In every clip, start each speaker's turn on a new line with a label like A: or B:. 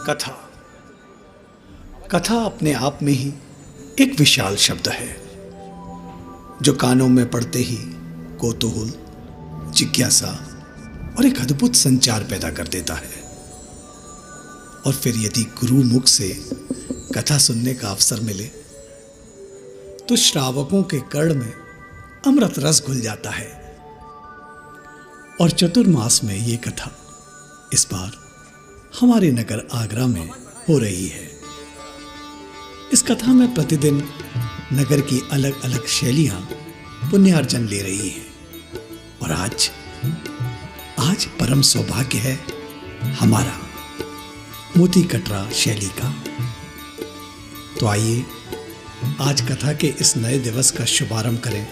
A: कथा। कथा अपने आप में ही एक विशाल शब्द है जो कानों में पड़ते ही कौतूहल, जिज्ञासा और एक अद्भुत संचार पैदा कर देता है। और फिर यदि गुरु मुख से कथा सुनने का अवसर मिले तो श्रावकों के कर्ण में अमृत रस घुल जाता है। और चतुर्मास में ये कथा इस बार हमारे नगर आगरा में हो रही है। इस कथा में प्रतिदिन नगर की अलग अलग शैलियां पुण्यार्जन ले रही हैं। और आज परम सौभाग्य है हमारा मोती कटरा शैली का। तो आइए आज कथा के इस नए दिवस का शुभारंभ करें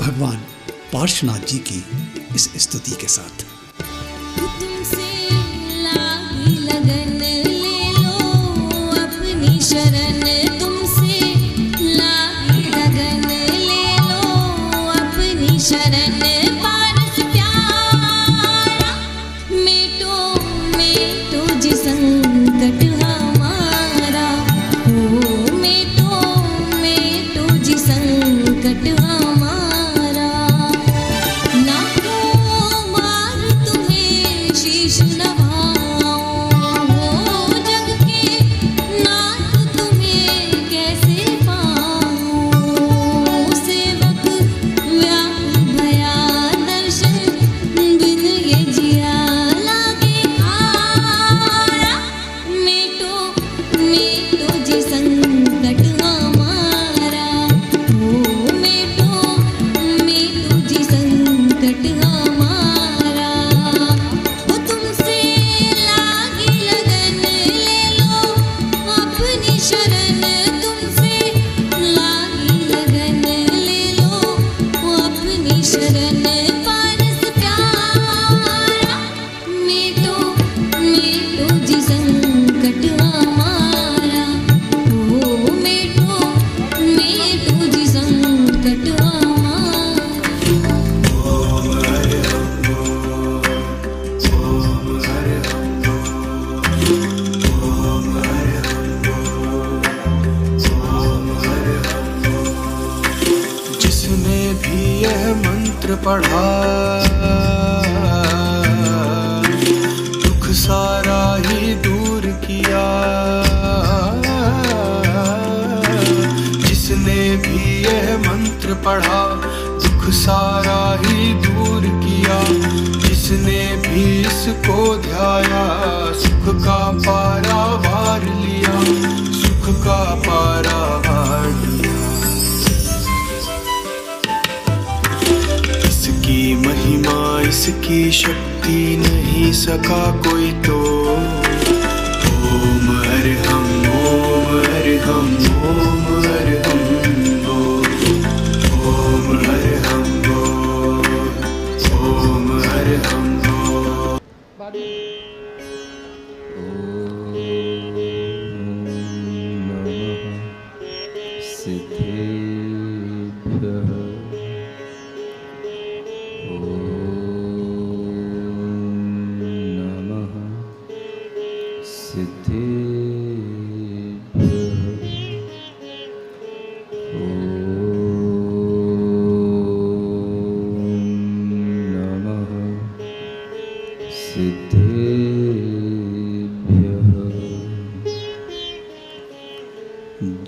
A: भगवान पार्श्वनाथ जी की इस स्तुति के साथ।
B: पढ़ा दुख सारा ही दूर किया। जिसने भी यह मंत्र पढ़ा दुख सारा ही दूर किया। जिसने भी इसको ध्याया सुख का पारावार लिया, सुख का पारावार लिया। इसकी महिमा इसकी शक्ति नहीं सका कोई तो। ओम अरहम ओम अरहम ओम अरहम बोल, ओम अरहम बोल, ओम अरहम बोल।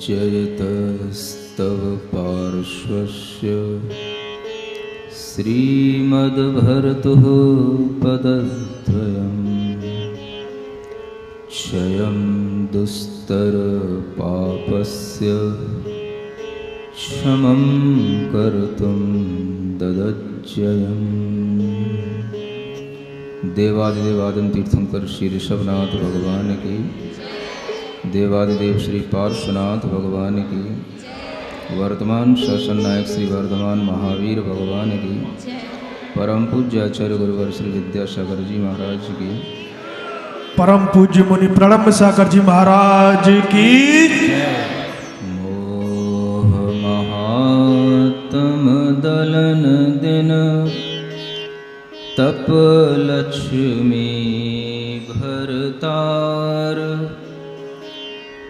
C: जयतस्तव पार्श्वस्य श्रीमद्भर्तुः पदद्वयम् क्षयं दुस्तर पापस्य क्षमं कर्तुं ददज्जयम्। देवादिदेवादिम तीर्थंकर श्री ऋषभनाथ भगवान की, देवादिदेव श्री पार्श्वनाथ भगवान की, वर्तमान शासन नायक श्री वर्धमान महावीर भगवान की, परम पूज्य आचार्य गुरुवर श्री विद्यासागर जी महाराज की,
D: परम पूज्य मुनि प्रणब सागर जी महाराज की।
C: मोह महात्म दलन दिन तप लक्ष्मी भर भरतार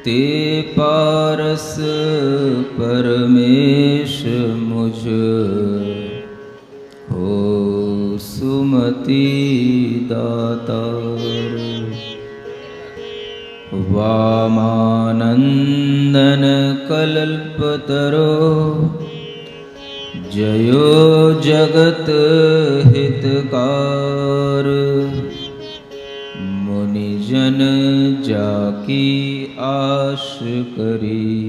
C: ते पारस परमेश मुझ हो सुमति दातार। वामानंदन कल्पतरो जयो जगत हितकार। मुनिजन जाकी आश करी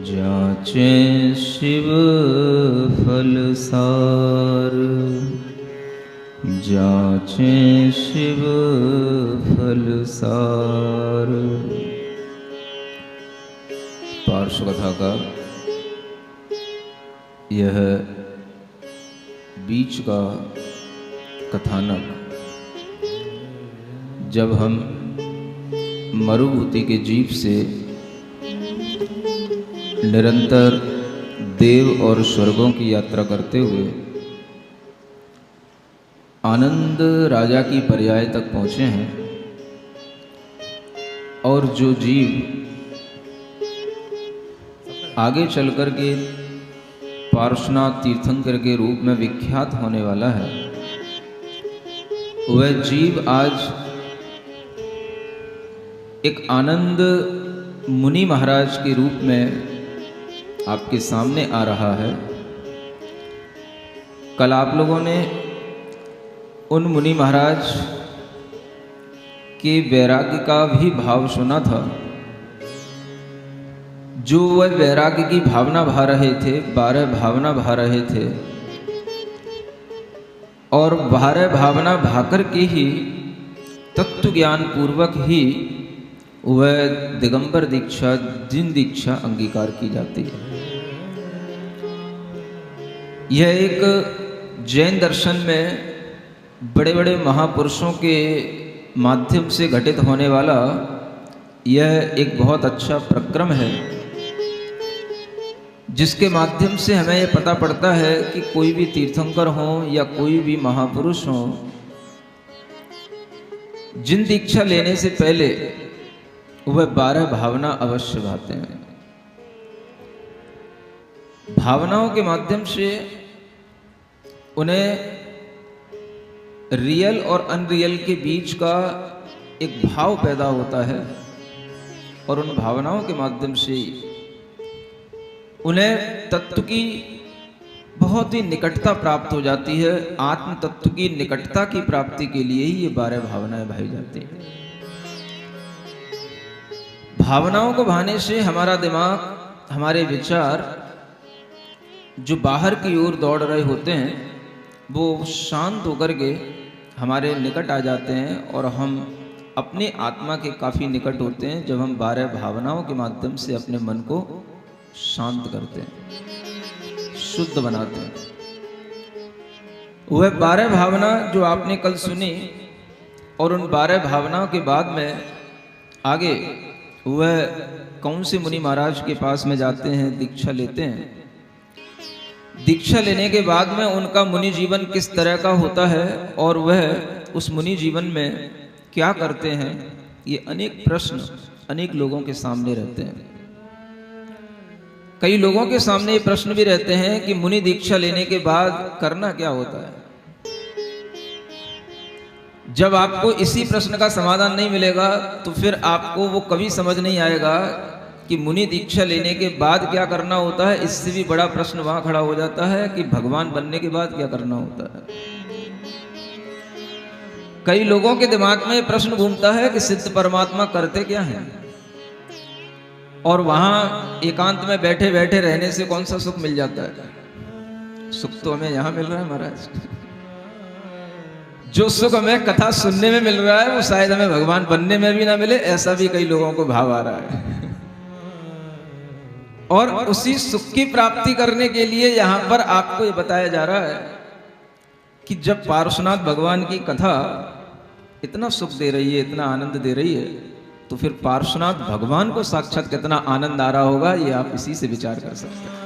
C: जाचे शिव फलसार। जाचे शिव फलसार। पार्श्व कथा का यह बीच का कथानक जब हम मरुभूति के जीव से निरंतर देव और स्वर्गों की यात्रा करते हुए आनंद राजा की पर्याय तक पहुँचे हैं और जो जीव आगे चलकर के पार्श्वनाथ तीर्थंकर के रूप में विख्यात होने वाला है, वह जीव आज एक आनंद मुनि महाराज के रूप में आपके सामने आ रहा है। कल आप लोगों ने उन मुनि महाराज के वैराग्य का भी भाव सुना था, जो वह वैराग्य की भावना भा रहे थे, 12 भावना भा रहे थे और 12 भावना भाकर के ही तत्व ज्ञान पूर्वक ही वह दिगंबर दीक्षा, जिन दीक्षा अंगीकार की जाती है। यह एक जैन दर्शन में बड़े बड़े महापुरुषों के माध्यम से घटित होने वाला यह एक बहुत अच्छा प्रक्रम है, जिसके माध्यम से हमें यह पता पड़ता है कि कोई भी तीर्थंकर हो या कोई भी महापुरुष हो, जिन दीक्षा लेने से पहले वह 12 भावना अवश्य भाते हैं। भावनाओं के माध्यम से उन्हें रियल और अनरियल के बीच का एक भाव पैदा होता है और उन भावनाओं के माध्यम से उन्हें तत्व की बहुत ही निकटता प्राप्त हो जाती है। आत्म तत्व की निकटता की प्राप्ति के लिए ही ये 12 भावनाएं भाई जाती हैं। भावनाओं को भाने से हमारा दिमाग, हमारे विचार जो बाहर की ओर दौड़ रहे होते हैं, वो शांत होकर के हमारे निकट आ जाते हैं और हम अपने आत्मा के काफ़ी निकट होते हैं जब हम 12 भावनाओं के माध्यम से अपने मन को शांत करते हैं, शुद्ध बनाते हैं। वह 12 भावना जो आपने कल सुनी और उन 12 भावनाओं के बाद में आगे वह कौन से मुनि महाराज के पास में जाते हैं, दीक्षा लेते हैं। दीक्षा लेने के बाद में उनका मुनि जीवन किस तरह का होता है और वह उस मुनि जीवन में क्या करते हैं, ये अनेक प्रश्न अनेक लोगों के सामने रहते हैं। कई लोगों के सामने ये प्रश्न भी रहते हैं कि मुनि दीक्षा लेने के बाद करना क्या होता है। जब आपको इसी प्रश्न का समाधान नहीं मिलेगा तो फिर आपको वो कभी समझ नहीं आएगा कि मुनि दीक्षा लेने के बाद क्या करना होता है। इससे भी बड़ा प्रश्न वहां खड़ा हो जाता है कि भगवान बनने के बाद क्या करना होता है। कई लोगों के दिमाग में प्रश्न घूमता है कि सिद्ध परमात्मा करते क्या हैं और वहां एकांत में बैठे बैठे रहने से कौन सा सुख मिल जाता है। सुख तो हमें यहां मिल रहा है महाराज। जो सुख हमें कथा सुनने में मिल रहा है वो शायद हमें भगवान बनने में भी ना मिले, ऐसा भी कई लोगों को भाव आ रहा है। और उसी सुख की प्राप्ति करने के लिए यहां पर आपको ये बताया जा रहा है कि जब पार्श्वनाथ भगवान की कथा इतना सुख दे रही है, इतना आनंद दे रही है, तो फिर पार्श्वनाथ भगवान को साक्षात कितना आनंद आ रहा होगा, ये आप इसी से विचार कर सकते हैं।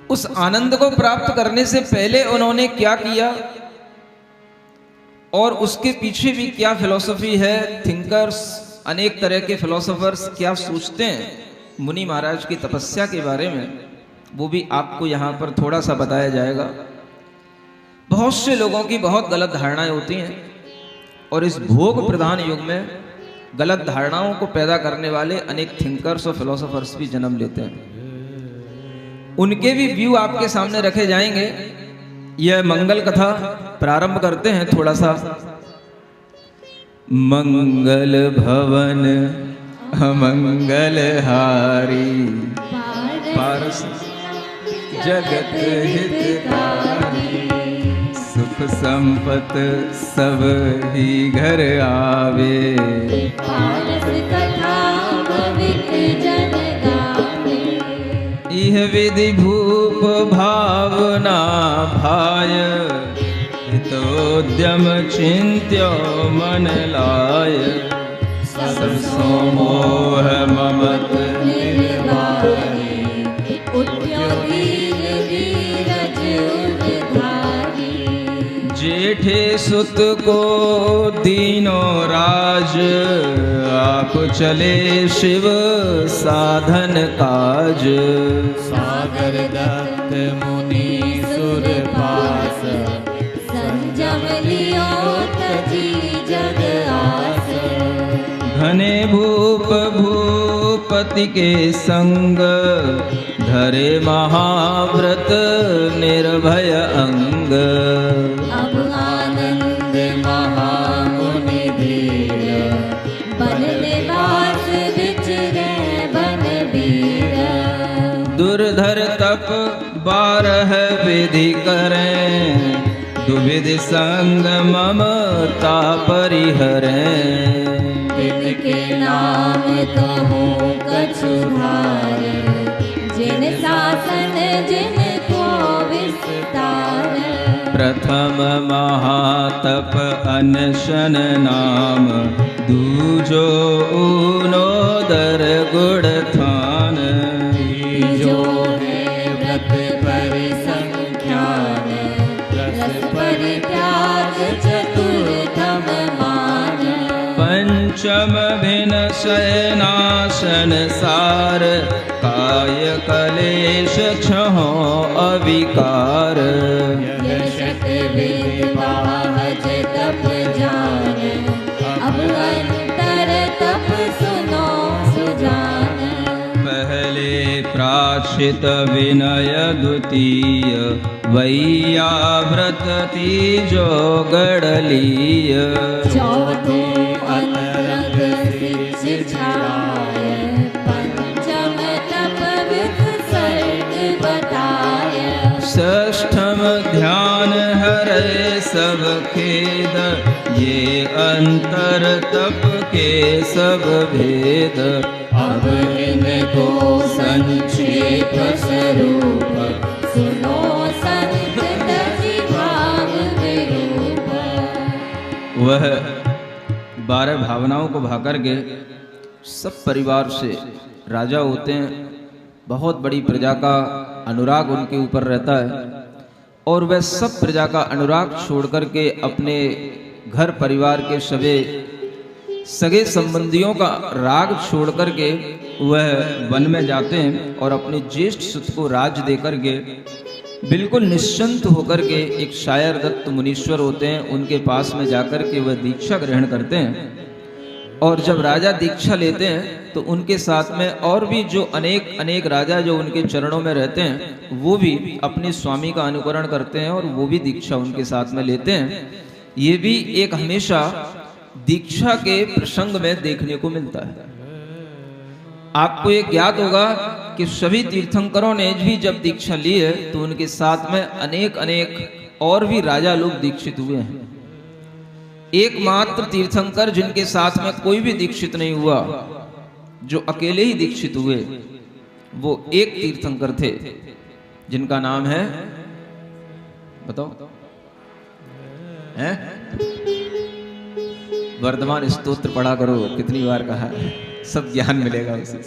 C: उस आनंद को प्राप्त करने से पहले उन्होंने क्या किया, और उसके पीछे भी क्या फिलॉसफी है, थिंकर्स, अनेक तरह के फिलोसोफर्स क्या सोचते हैं मुनि महाराज की तपस्या के बारे में, वो भी आपको यहाँ पर थोड़ा सा बताया जाएगा। बहुत से लोगों की बहुत गलत धारणाएं होती हैं और इस भोग प्रधान युग में गलत धारणाओं को पैदा करने वाले अनेक थिंकर्स और फिलोसोफर्स भी जन्म लेते हैं। उनके भी व्यू आपके सामने रखे जाएंगे। यह मंगल कथा प्रारंभ करते हैं थोड़ा सा। मंगल भवन अमंगल हारी, पारस जगत हितकारी, सुख संपत सब ही घर आवे,
E: पारस कथा भविक जन गावे।
C: इह विधि भूप भावना भाय, हितोद्यम चिंत्यो मन लाय, सरसो मोह ममत
E: निर्वाणी, उठ्यो धीर धीरज उद्धारी।
C: जेठे सुत को दीनो राज, आप चले शिव साधन काज,
E: सागर दत्त मुनि सुर पास, संजम लियो तजी जग आस।
C: घने भूप भूपति के संग, धरे महाव्रत निर्भय अंग,
E: अब आनंद महामुनि धीर, बन निवास विचरे बन बीर।
C: दुर्धर तप 12 विधि करें, दुविधि संग ममता परिहरें,
E: तिनके नाम कहूँ कछु भार, जिन शासन जिनको विस्तार।
C: प्रथम महातप अनशन नाम, दूजो ऊनोदर गुण थान,
E: जो है व्रत परिसंख्यान, रस परित्याग चतुर्थम मान।
C: पंचम भिन शयनासन सार, काय कलेश छहो अविकार,
E: यशत विद्वाहज तप जान, अब अंतर तप सुनो सुजान।
C: पहले प्राश्चित विनय द्वितीय, वैयाव्रत तीजो गड़लीय,
E: चौथो अनरग शिक्षाय, पंचम तप विसर्ग बताय।
C: षष्ठम ध्यान हरे सब खेद, ये अंतर तप के सब भेद,
E: अब इनको संक्षेप स्वरूप, सुनो संत तजी भाव विरूप।
C: वह 12 भावनाओं को भाकर के सब परिवार से राजा होते हैं। बहुत बड़ी प्रजा का अनुराग उनके ऊपर रहता है और वह सब प्रजा का अनुराग छोड़ करके अपने घर परिवार के सगे संबंधियों का राग छोड़ करके वह वन में जाते हैं और अपने ज्येष्ठ सुत को राज देकर के बिल्कुल निश्चिंत होकर के, एक शायर दत्त मुनीश्वर होते हैं, उनके पास में जाकर के वह दीक्षा ग्रहण करते हैं। और जब राजा दीक्षा लेते हैं तो उनके साथ में और भी जो अनेक राजा जो उनके चरणों में रहते हैं, वो भी अपने स्वामी का अनुकरण करते हैं और वो भी दीक्षा उनके साथ में लेते हैं। ये भी एक हमेशा दीक्षा के प्रसंग में देखने को मिलता है। आपको ये ज्ञात होगा कि सभी तीर्थंकरों ने भी जब दीक्षा ली है तो उनके साथ में अनेक और भी राजा लोग दीक्षित हुए हैं। एकमात्र तीर्थंकर जिनके साथ में कोई भी दीक्षित नहीं हुआ, जो अकेले ही दीक्षित हुए, वो एक तीर्थंकर थे जिनका नाम है, बताओ, हैं? वर्धमान स्तोत्र पढ़ा करो, कितनी बार कहा है, सब ज्ञान मिलेगा उसे।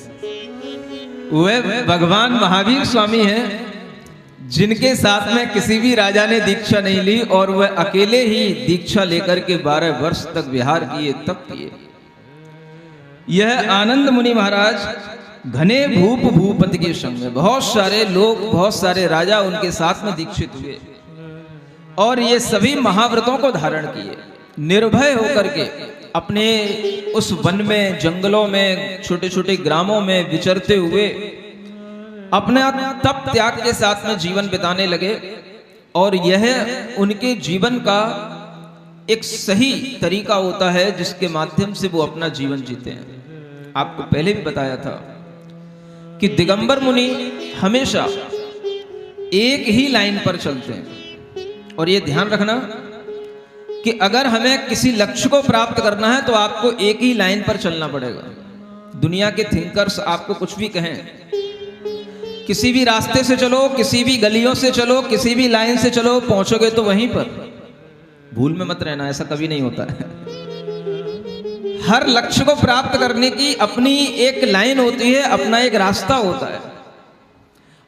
C: वे भगवान महावीर स्वामी हैं जिनके साथ में किसी भी राजा ने दीक्षा नहीं ली और वह अकेले ही दीक्षा लेकर के 12 वर्ष तक विहार किए, तप किए। यह आनंद मुनि महाराज घने भूप भूपति के संग में, बहुत सारे लोग, बहुत सारे राजा उनके साथ में दीक्षित हुए और ये सभी महाव्रतों को धारण किए। निर्भय होकर के अपने उस वन में, जंगलों में, छोटे छोटे ग्रामों में विचरते हुए अपना तप त्याग के साथ में जीवन बिताने लगे और यह उनके जीवन का एक सही तरीका होता है जिसके माध्यम से वो अपना जीवन जीते हैं। आपको पहले भी बताया था कि दिगंबर मुनि हमेशा एक ही लाइन पर चलते हैं और ये ध्यान रखना कि अगर हमें किसी लक्ष्य को प्राप्त करना है तो आपको एक ही लाइन पर चलना पड़ेगा। दुनिया के थिंकर्स आपको कुछ भी कहें, किसी भी रास्ते से चलो, किसी भी गलियों से चलो, किसी भी लाइन से चलो, पहुंचोगे तो वहीं पर। भूल में मत रहना, ऐसा कभी नहीं होता है। हर लक्ष्य को प्राप्त करने की अपनी एक लाइन होती है, अपना एक रास्ता होता है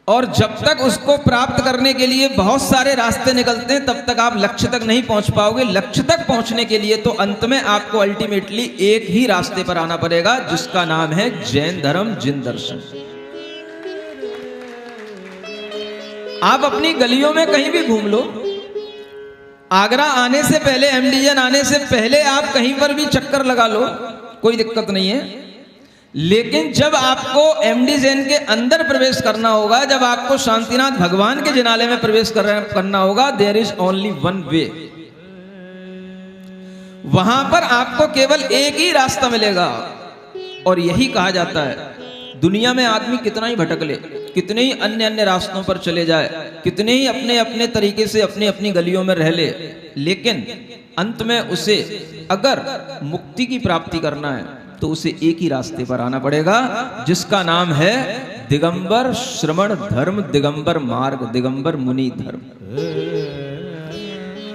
C: और जब तक उसको प्राप्त करने के लिए बहुत सारे रास्ते निकलते हैं तब तक आप लक्ष्य तक नहीं पहुंच पाओगे। लक्ष्य तक पहुंचने के लिए तो अंत में आपको अल्टीमेटली एक ही रास्ते पर आना पड़ेगा जिसका नाम है जैन धर्म, जिन दर्शन। आप अपनी गलियों में कहीं भी घूम लो, आगरा आने से पहले, एमडीजन आने से पहले आप कहीं पर भी चक्कर लगा लो, कोई दिक्कत नहीं है। लेकिन जब आपको एमडीजन के अंदर प्रवेश करना होगा, जब आपको शांतिनाथ भगवान के जिनालय में प्रवेश करना होगा, there is only one way. वहां पर आपको केवल एक ही रास्ता मिलेगा और यही कहा जाता है। दुनिया में आदमी कितना ही भटक ले, कितने ही अन्य अन्य रास्तों पर चले जाए, कितने ही अपने अपने तरीके से अपनी अपनी गलियों में रह ले, लेकिन अंत में उसे अगर मुक्ति की प्राप्ति करना है तो उसे एक ही रास्ते पर आना पड़ेगा जिसका नाम है दिगंबर श्रवण धर्म, दिगंबर मार्ग, दिगंबर मुनि धर्म।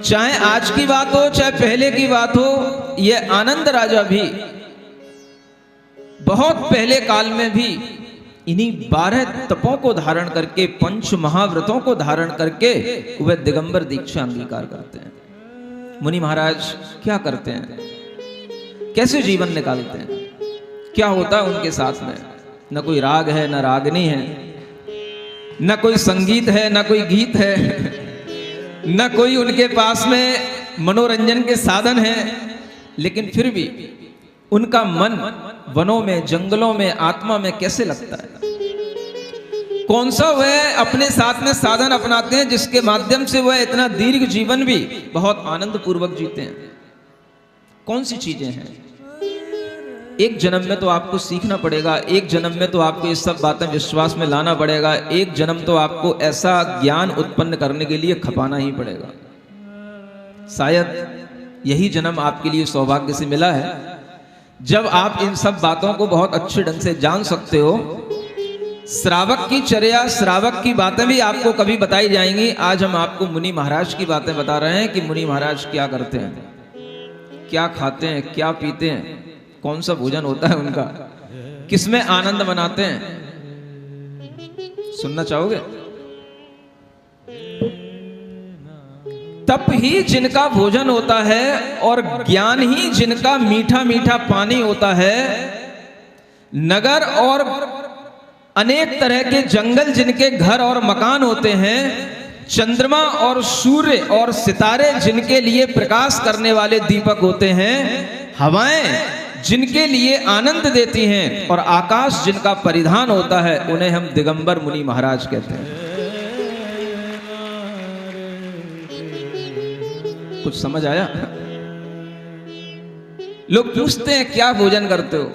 C: चाहे आज की बात हो, चाहे पहले की बात हो, यह आनंद राजा भी बहुत पहले काल में भी इन्हीं 12 तपों को धारण करके, 5 महाव्रतों को धारण करके वह दिगंबर दीक्षा अंगीकार करते हैं। मुनि महाराज क्या करते हैं, कैसे जीवन निकालते हैं, क्या होता है उनके साथ में? न कोई राग है, न रागनी है, न कोई संगीत है, न कोई गीत है, न कोई उनके पास में मनोरंजन के साधन है, लेकिन फिर भी उनका मन वनों में, जंगलों में, आत्मा में कैसे लगता है? कौन सा वह अपने साथ में साधन अपनाते हैं जिसके माध्यम से वह इतना दीर्घ जीवन भी बहुत आनंद पूर्वक जीते हैं? कौन सी चीजें हैं? एक जन्म में तो आपको सीखना पड़ेगा, एक जन्म में तो आपको ये सब बातें विश्वास में लाना पड़ेगा, एक जन्म तो आपको ऐसा ज्ञान उत्पन्न करने के लिए खपाना ही पड़ेगा। शायद यही जन्म आपके लिए सौभाग्य से मिला है जब आप इन सब बातों को बहुत अच्छे ढंग से जान सकते हो। श्रावक की चर्या, श्रावक की बातें भी आपको कभी बताई जाएंगी। आज हम आपको मुनि महाराज की बातें बता रहे हैं कि मुनि महाराज क्या करते हैं, क्या खाते हैं, क्या पीते हैं, कौन सा भोजन होता है उनका, किसमें आनंद मनाते हैं। सुनना चाहोगे? तप ही जिनका भोजन होता है और ज्ञान ही जिनका मीठा मीठा पानी होता है, नगर और अनेक तरह के जंगल जिनके घर और मकान होते हैं, चंद्रमा और सूर्य और सितारे जिनके लिए प्रकाश करने वाले दीपक होते हैं, हवाएं जिनके लिए आनंद देती हैं और आकाश जिनका परिधान होता है, उन्हें हम दिगंबर मुनि महाराज कहते हैं। कुछ समझ आया? लोग पूछते हैं क्या भोजन करते हो?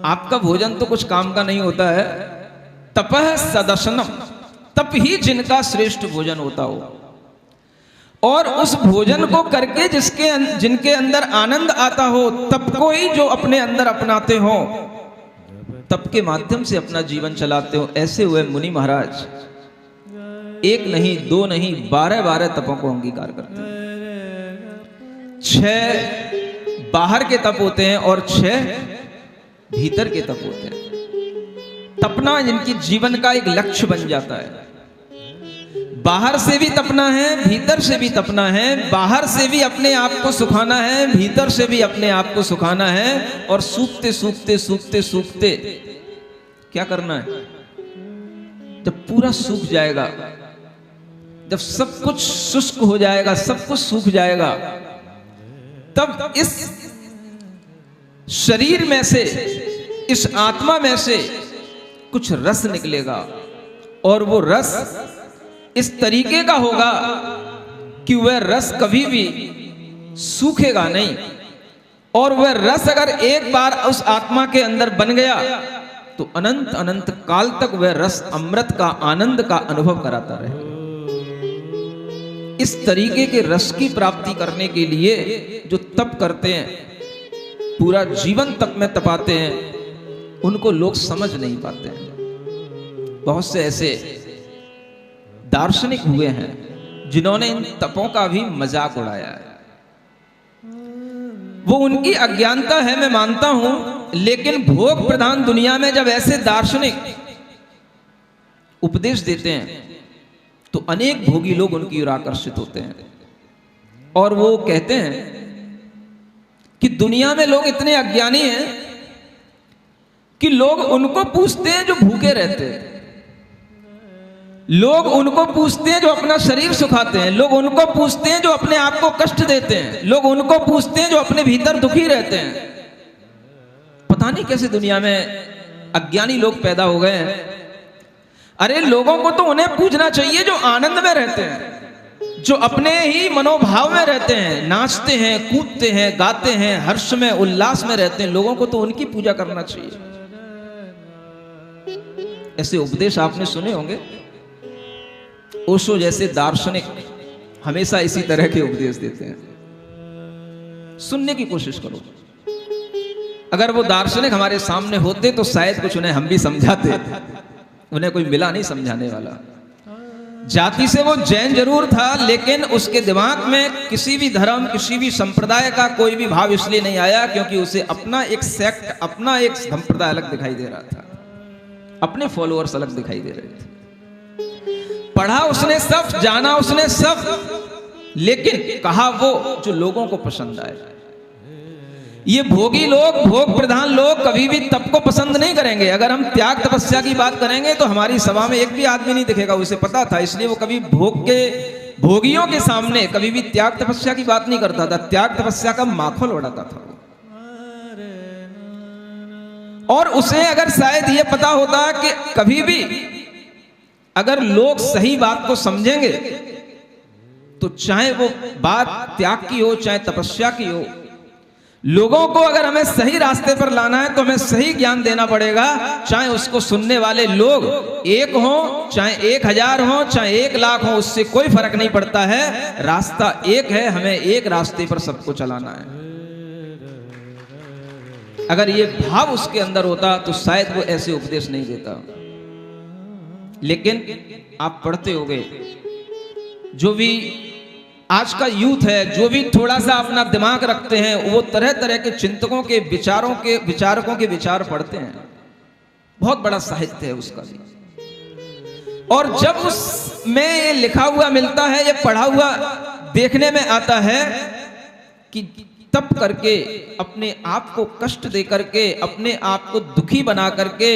C: आपका भोजन तो कुछ काम का नहीं होता है। तपः सदशनम, तप ही जिनका श्रेष्ठ भोजन होता हो, और उस भोजन को करके जिनके अंदर आनंद आता हो, तप को ही जो अपने अंदर अपनाते हो, तप के माध्यम से अपना जीवन चलाते हो, ऐसे हुए मुनि महाराज एक नहीं, दो नहीं, 12 तपों को अंगीकार करते हैं। 6 बाहर के तप होते हैं और 6 भीतर के तप होते हैं। तपना इनकी जीवन का एक लक्ष्य बन जाता है। बाहर से भी तपना है, भीतर से भी तपना है, बाहर से भी अपने आप को सुखाना है, भीतर से भी अपने आप को सुखाना है। और सूखते सूखते सूखते सूखते क्या करना है? जब पूरा सूख जाएगा, जब सब कुछ शुष्क हो जाएगा, सब कुछ सूख जाएगा, तब इस शरीर में से, इस आत्मा में से कुछ रस निकलेगा। और वो रस इस तरीके का होगा कि वह रस कभी भी सूखेगा नहीं। और वह रस अगर एक बार उस आत्मा के अंदर बन गया तो अनंत अनंत काल तक वह रस अमृत का, आनंद का अनुभव कराता रहेगा। इस तरीके के रस की प्राप्ति करने के लिए जो तप करते हैं, पूरा जीवन तप में तपाते हैं, उनको लोग समझ नहीं पाते हैं। बहुत से ऐसे दार्शनिक हुए हैं जिन्होंने इन तपों का भी मजाक उड़ाया है। वो उनकी अज्ञानता है, मैं मानता हूं, लेकिन भोग प्रधान दुनिया में जब ऐसे दार्शनिक उपदेश देते हैं तो अनेक भोगी लोग उनकी ओर आकर्षित होते हैं। और वो कहते हैं कि दुनिया में लोग इतने अज्ञानी हैं कि लोग उनको पूछते हैं जो भूखे रहते हैं, लोग उनको पूछते हैं जो अपना शरीर सुखाते हैं, लोग उनको पूछते हैं जो अपने आप को कष्ट देते हैं, लोग उनको पूछते हैं जो अपने भीतर दुखी रहते हैं। पता नहीं कैसे दुनिया में अज्ञानी लोग पैदा हो गए हैं। अरे लोगों को तो उन्हें पूछना चाहिए जो आनंद में रहते हैं, जो अपने ही मनोभाव में रहते हैं, नाचते हैं, कूदते हैं, गाते हैं, हर्ष में, उल्लास में रहते हैं। लोगों को तो उनकी पूजा करना चाहिए। ऐसे उपदेश आपने सुने होंगे। ओशो जैसे दार्शनिक हमेशा इसी तरह के उपदेश देते हैं। सुनने की कोशिश करो। अगर वो दार्शनिक हमारे सामने होते तो शायद कुछ उन्हें हम भी समझाते। उन्हें कोई मिला नहीं समझाने वाला। जाति से वो जैन जरूर था, लेकिन उसके दिमाग में किसी भी धर्म, किसी भी संप्रदाय का कोई भी भाव इसलिए नहीं आया क्योंकि उसे अपना एक सेक्ट, अपना एक संप्रदाय अलग दिखाई दे रहा था, अपने फॉलोअर्स अलग दिखाई दे रहे थे। पढ़ा उसने सब, जाना उसने सब, लेकिन कहा वो जो लोगों को पसंद आए। ये भोगी लोग, भोग प्रधान लोग कभी भी तप को पसंद नहीं करेंगे। अगर हम त्याग तपस्या की बात करेंगे तो हमारी सभा में एक भी आदमी नहीं दिखेगा, उसे पता था। इसलिए वो कभी भोगियों के सामने कभी भी त्याग तपस्या की बात नहीं करता था। त्याग तपस्या का माखौल उड़ाता था। और उसे अगर शायद ये पता होता कि कभी भी अगर लोग सही बात को समझेंगे तो चाहे वो बात त्याग की हो, चाहे तपस्या की हो, लोगों को अगर हमें सही रास्ते पर लाना है तो हमें सही ज्ञान देना पड़ेगा। चाहे उसको सुनने वाले लोग 1 हो, चाहे 1000 हो, चाहे 1 लाख हो, उससे कोई फर्क नहीं पड़ता है। रास्ता एक है, हमें एक रास्ते पर सबको चलाना है। अगर ये भाव उसके अंदर होता तो शायद वो ऐसे उपदेश नहीं देता। लेकिन आप पढ़ते होंगे, जो भी आज का यूथ है, जो भी थोड़ा सा अपना दिमाग रखते हैं, वो तरह तरह के चिंतकों के विचारकों के विचार पढ़ते हैं। बहुत बड़ा साहित्य है उसका भी। और जब उसमें ये लिखा हुआ मिलता है, ये पढ़ा हुआ देखने में आता है कि तप करके, अपने आप को कष्ट दे करके, अपने आप को दुखी बना करके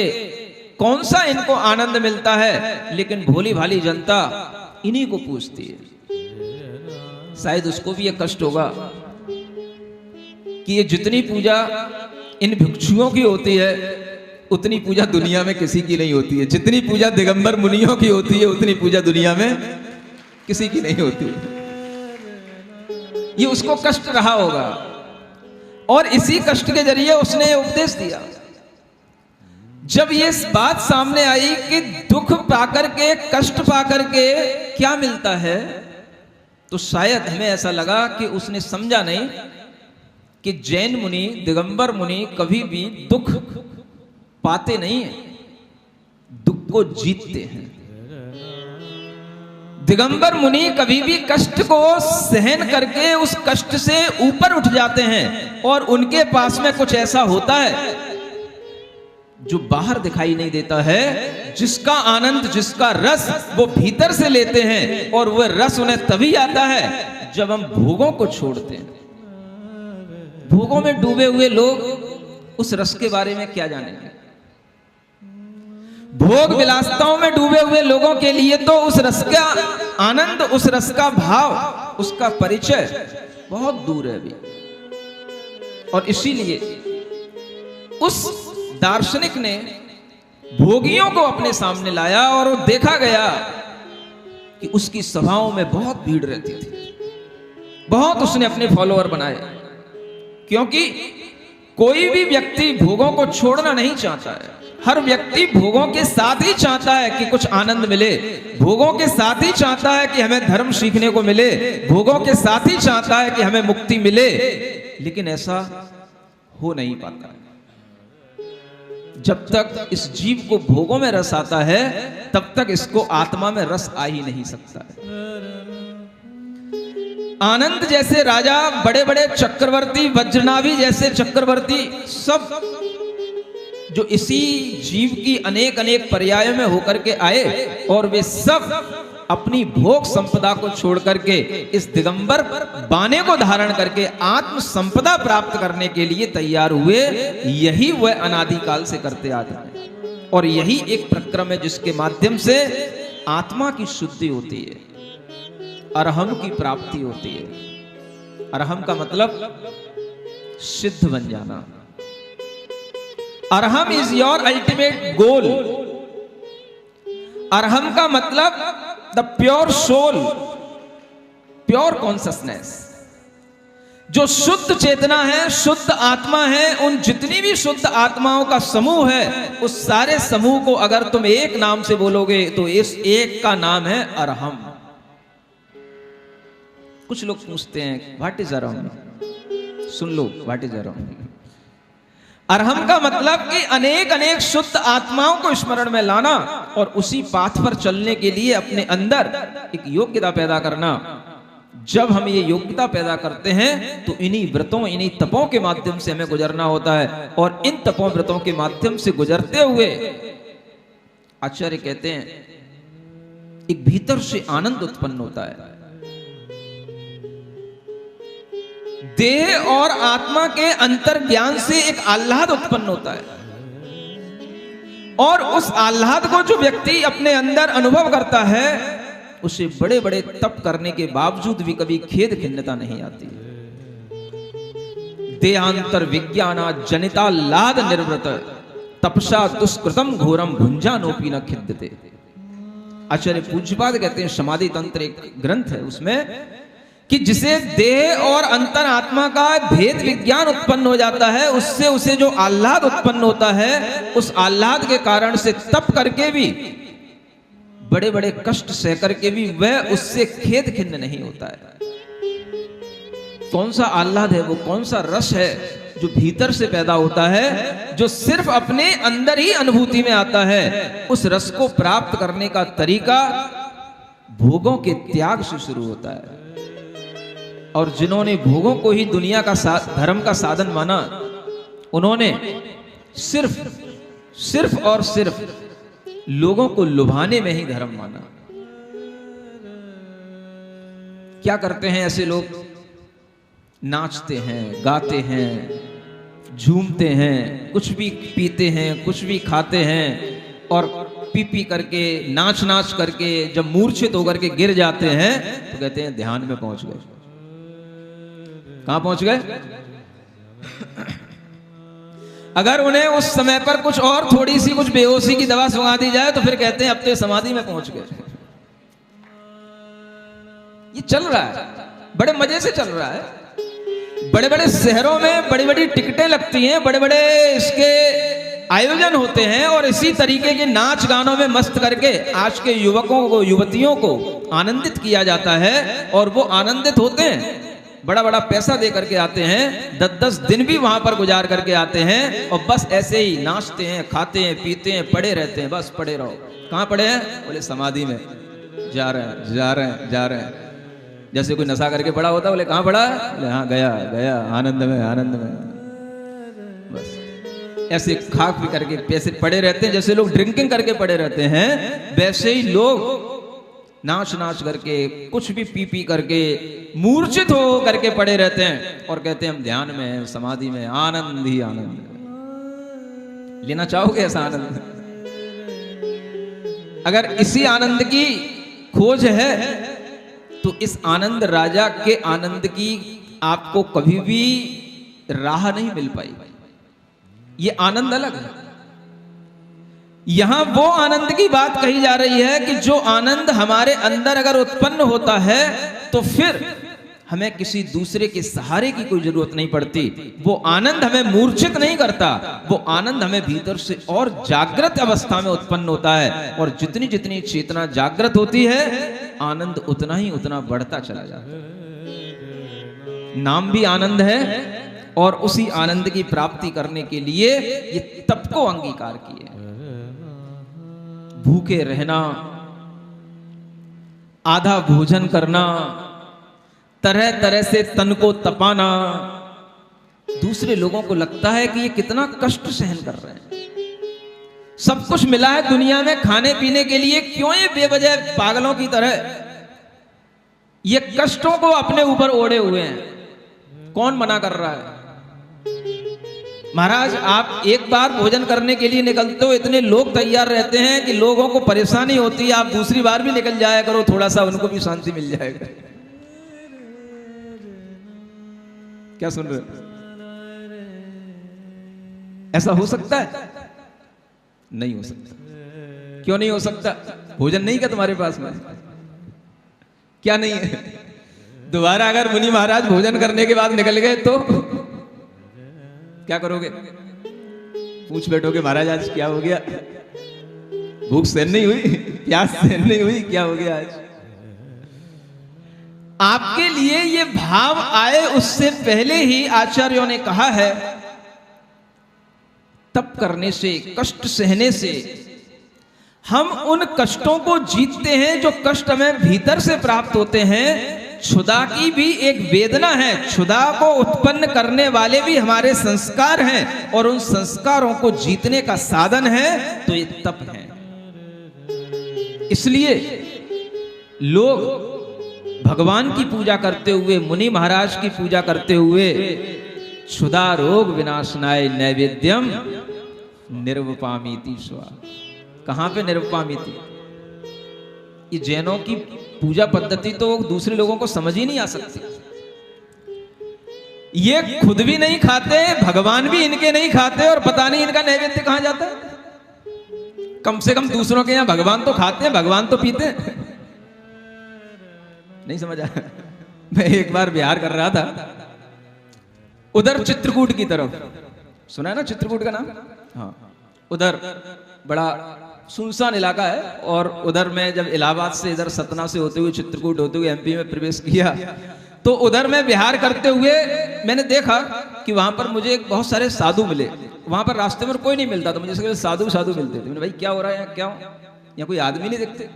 C: कौन सा इनको आनंद मिलता है। लेकिन भोली भाली जनता इन्हीं को पूछती है। शायद उसको भी ये कष्ट होगा कि ये जितनी पूजा इन भिक्षुओं की होती है उतनी पूजा दुनिया में किसी की नहीं होती है। जितनी पूजा दिगंबर मुनियों की होती है उतनी पूजा दुनिया में किसी की नहीं होती है। ये उसको कष्ट रहा होगा और इसी कष्ट के जरिए उसने ये उपदेश दिया। जब ये बात सामने आई कि दुख पाकर के, कष्ट पाकर के क्या मिलता है, तो शायद हमें ऐसा लगा कि उसने समझा नहीं कि जैन मुनि, दिगंबर मुनि कभी भी दुख पाते नहीं हैं, दुख को जीतते हैं। दिगंबर मुनि कभी भी कष्ट को सहन करके उस कष्ट से ऊपर उठ जाते हैं और उनके पास में कुछ ऐसा होता है जो बाहर दिखाई नहीं देता है, जिसका आनंद, जिसका रस वो भीतर से लेते हैं, और वह रस उन्हें तभी आता है जब हम भोगों को छोड़ते हैं। भोगों में डूबे हुए लोग उस रस के बारे में क्या जानेंगे? भोग विलासिताओं में डूबे हुए लोगों के लिए तो उस रस का आनंद, उस रस का भाव, उसका परिचय बहुत दूर है अभी। और इसीलिए उस दार्शनिक ने भोगियों को अपने सामने लाया और वो देखा गया कि उसकी सभाओं में बहुत भीड़ रहती थी, बहुत उसने अपने फॉलोअर बनाए, क्योंकि कोई भी व्यक्ति भोगों को छोड़ना नहीं चाहता है। हर व्यक्ति भोगों के साथ ही चाहता है कि कुछ आनंद मिले, भोगों के साथ ही चाहता है कि हमें धर्म सीखने को मिले, भोगों के साथ ही चाहता है कि हमें मुक्ति मिले, लेकिन ऐसा हो नहीं पाता। जब तक इस जीव को भोगों में रस आता है, तब तक इसको आत्मा में रस आ ही नहीं सकता है। आनंद जैसे राजा, बड़े बड़े चक्रवर्ती, वज्रनाभि जैसे चक्रवर्ती, सब जो इसी जीव की अनेक अनेक पर्यायों में होकर के आए, और वे सब अपनी भोग संपदा को छोड़ करके इस दिगंबर बाने को धारण करके आत्म संपदा प्राप्त करने के लिए तैयार हुए। यही वह अनादिकाल से करते आते हैं, और यही एक प्रक्रम है जिसके माध्यम से आत्मा की शुद्धि होती है, अरहम की प्राप्ति होती है। अरहम का मतलब सिद्ध बन जाना। Arham is your ultimate goal. Arham का मतलब the pure soul, pure consciousness. जो शुद्ध चेतना है, शुद्ध आत्मा है, उन जितनी भी शुद्ध आत्माओं का समूह है, उस सारे समूह को अगर तुम एक नाम से बोलोगे तो इस एक का नाम है अरहम। कुछ लोग पूछते हैं व्हाट इज अरहम? सुन लो व्हाट इज अरहम। अरहम का मतलब कि अनेक अनेक शुद्ध आत्माओं को स्मरण में लाना और उसी पाथ पर चलने के लिए अपने अंदर एक योग्यता पैदा करना। जब हम ये योग्यता पैदा करते हैं तो इन्हीं व्रतों, इन्हीं तपों के माध्यम से हमें गुजरना होता है, और इन तपों व्रतों के माध्यम से गुजरते हुए आचार्य कहते हैं एक भीतर से आनंद उत्पन्न होता है। देह और आत्मा के अंतर ज्ञान से एक आह्लाद उत्पन्न होता है, और उस आह्लाद को जो व्यक्ति अपने अंदर अनुभव करता है, उसे बड़े बड़े तप करने के बावजूद भी कभी खेद खिन्नता नहीं आती। देहांतर विज्ञाना जनिता लाद निर्वृत तपसा दुष्कृतम घोरम भुंजानोपी न खिद्यते। आचार्य पूज्यपाद कहते हैं, समाधि तंत्र एक ग्रंथ है, उसमें कि जिसे देह और अंतर आत्मा का भेद विज्ञान उत्पन्न हो जाता है, उससे उसे जो आह्लाद उत्पन्न होता है, उस आह्लाद के कारण से तप करके भी, बड़े बड़े कष्ट सह करके भी वह उससे खेद खिन्न नहीं होता है। कौन सा आह्लाद है वो, कौन सा रस है जो भीतर से पैदा होता है, जो सिर्फ अपने अंदर ही अनुभूति में आता है। उस रस को प्राप्त करने का तरीका भोगों के त्याग से शुरू होता है। और जिन्होंने भोगों को ही दुनिया का धर्म का साधन माना, उन्होंने सिर्फ और सिर्फ लोगों को लुभाने में ही धर्म माना। क्या करते हैं ऐसे लोग? नाचते हैं, गाते हैं, झूमते हैं, कुछ भी पीते हैं, कुछ भी खाते हैं, और पी पी करके, नाच नाच करके जब मूर्छित होकर के गिर जाते हैं तो कहते हैं ध्यान में पहुंच गए। कहां पहुंच गए? अगर उन्हें उस समय पर कुछ और थोड़ी सी कुछ बेहोशी की दवा सुंघा दी जाए तो फिर कहते हैं अब तो समाधि में पहुंच गए। ये चल रहा है, बड़े मजे से चल रहा है। बड़े बड़े शहरों में बड़ी बड़ी टिकटें लगती हैं, बड़े बड़े इसके आयोजन होते हैं, और इसी तरीके के नाच गानों में मस्त करके आज के युवकों को, युवतियों को आनंदित किया जाता है, और वो आनंदित होते हैं। बड़ा बड़ा पैसा दे करके आते हैं, 10-10 दिन भी वहां पर गुजार करके आते हैं, और बस ऐसे ही नाचते हैं, खाते हैं, पीते हैं, पड़े रहते हैं, बस पड़े रहो। कहां पड़े हैं? बोले समाधि में। जा रहे हैं, जा रहे हैं, जा रहे हैं। जैसे कोई नशा करके पड़ा होता, बोले कहां पड़ा? बोले हाँ गया गया, आनंद में, आनंद में। बस ऐसे खा पी करके पैसे पड़े रहते हैं, जैसे लोग ड्रिंकिंग करके पड़े रहते हैं, वैसे ही लोग नाच नाच करके कुछ भी पी पी करके मूर्छित हो करके पड़े रहते हैं और कहते हैं हम ध्यान में हैं, समाधि में, आनंद ही आनंद है। लेना चाहोगे ऐसा आनंद? अगर इसी आनंद की खोज है तो इस आनंद राजा के आनंद की आपको कभी भी राह नहीं मिल पाई। ये आनंद अलग है। यहां वो आनंद की बात कही जा रही है कि जो आनंद हमारे अंदर अगर उत्पन्न होता है तो फिर हमें किसी दूसरे के सहारे की कोई जरूरत नहीं पड़ती। वो आनंद हमें मूर्छित नहीं करता, वो आनंद हमें भीतर से और जागृत अवस्था में उत्पन्न होता है। और जितनी जितनी चेतना जागृत होती है, आनंद उतना ही उतना बढ़ता चला जाता है। नाम भी आनंद है और उसी आनंद की प्राप्ति करने के लिए ये तप को अंगीकार किए। भूखे रहना, आधा भोजन करना, तरह तरह से तन को तपाना। दूसरे लोगों को लगता है कि ये कितना कष्ट सहन कर रहे हैं। सब कुछ मिला है दुनिया में खाने पीने के लिए, क्यों ये बेवजह पागलों की तरह ये कष्टों को अपने ऊपर ओढ़े हुए हैं? कौन मना कर रहा है? महाराज, आप एक बार भोजन करने के लिए निकलते हो, इतने लोग तैयार रहते हैं कि लोगों को परेशानी होती है, आप दूसरी बार भी निकल जाया करो, थोड़ा सा उनको भी शांति मिल जाएगा। क्या सुन रहे हो? ऐसा हो सकता है? नहीं हो सकता। क्यों नहीं हो सकता? भोजन नहीं क्या तुम्हारे पास में? क्या नहीं है? दोबारा अगर मुनि महाराज भोजन करने के बाद निकल गए तो क्या करोगे? पूछ बैठोगे महाराज आज क्या हो गया? भूख सहन नहीं हुई, प्यास सहन नहीं हुई, क्या हो गया आज? आपके लिए ये भाव आए उससे पहले ही आचार्यों ने कहा है, तप करने से, कष्ट सहने से हम उन कष्टों को जीतते हैं जो कष्ट हमें भीतर से प्राप्त होते हैं। क्षुधा की भी एक वेदना है, क्षुधा को उत्पन्न करने वाले भी हमारे संस्कार हैं और उन संस्कारों को जीतने का साधन है तो ये तप है। इसलिए लोग भगवान की पूजा करते हुए, मुनि महाराज की पूजा करते हुए, क्षुधा रोग विनाशनाय नैवेद्यम निर्वपामीति स्वा। कहां पे निर्वपामीति? ये जैनों की पूजा पद्धति तो दूसरे लोगों को समझ ही नहीं आ सकती। ये खुद भी नहीं खाते, भगवान भी इनके नहीं खाते, और पता नहीं इनका नैवेद्य कहां जाता है। कम से कम दूसरों के यहां भगवान तो खाते हैं, भगवान तो पीते हैं। नहीं समझा? मैं एक बार बिहार कर रहा था, उधर चित्रकूट की तरफ, सुना है ना चित्रकूट का नाम? हाँ, उधर बड़ा सुनसान इलाका है। और उधर मैं जब इलाहाबाद से इधर सतना से होते हुए चित्रकूट होते हुए एमपी में प्रवेश किया तो उधर मैं बिहार करते हुए मैंने देखा कि वहां पर मुझे बहुत सारे साधु मिले। वहां पर रास्ते में कोई नहीं मिलता था, मुझे साधु साधु मिलते थे। मैंने भाई क्या हो रहा है यहाँ, क्या यहाँ कोई आदमी नहीं दिखते?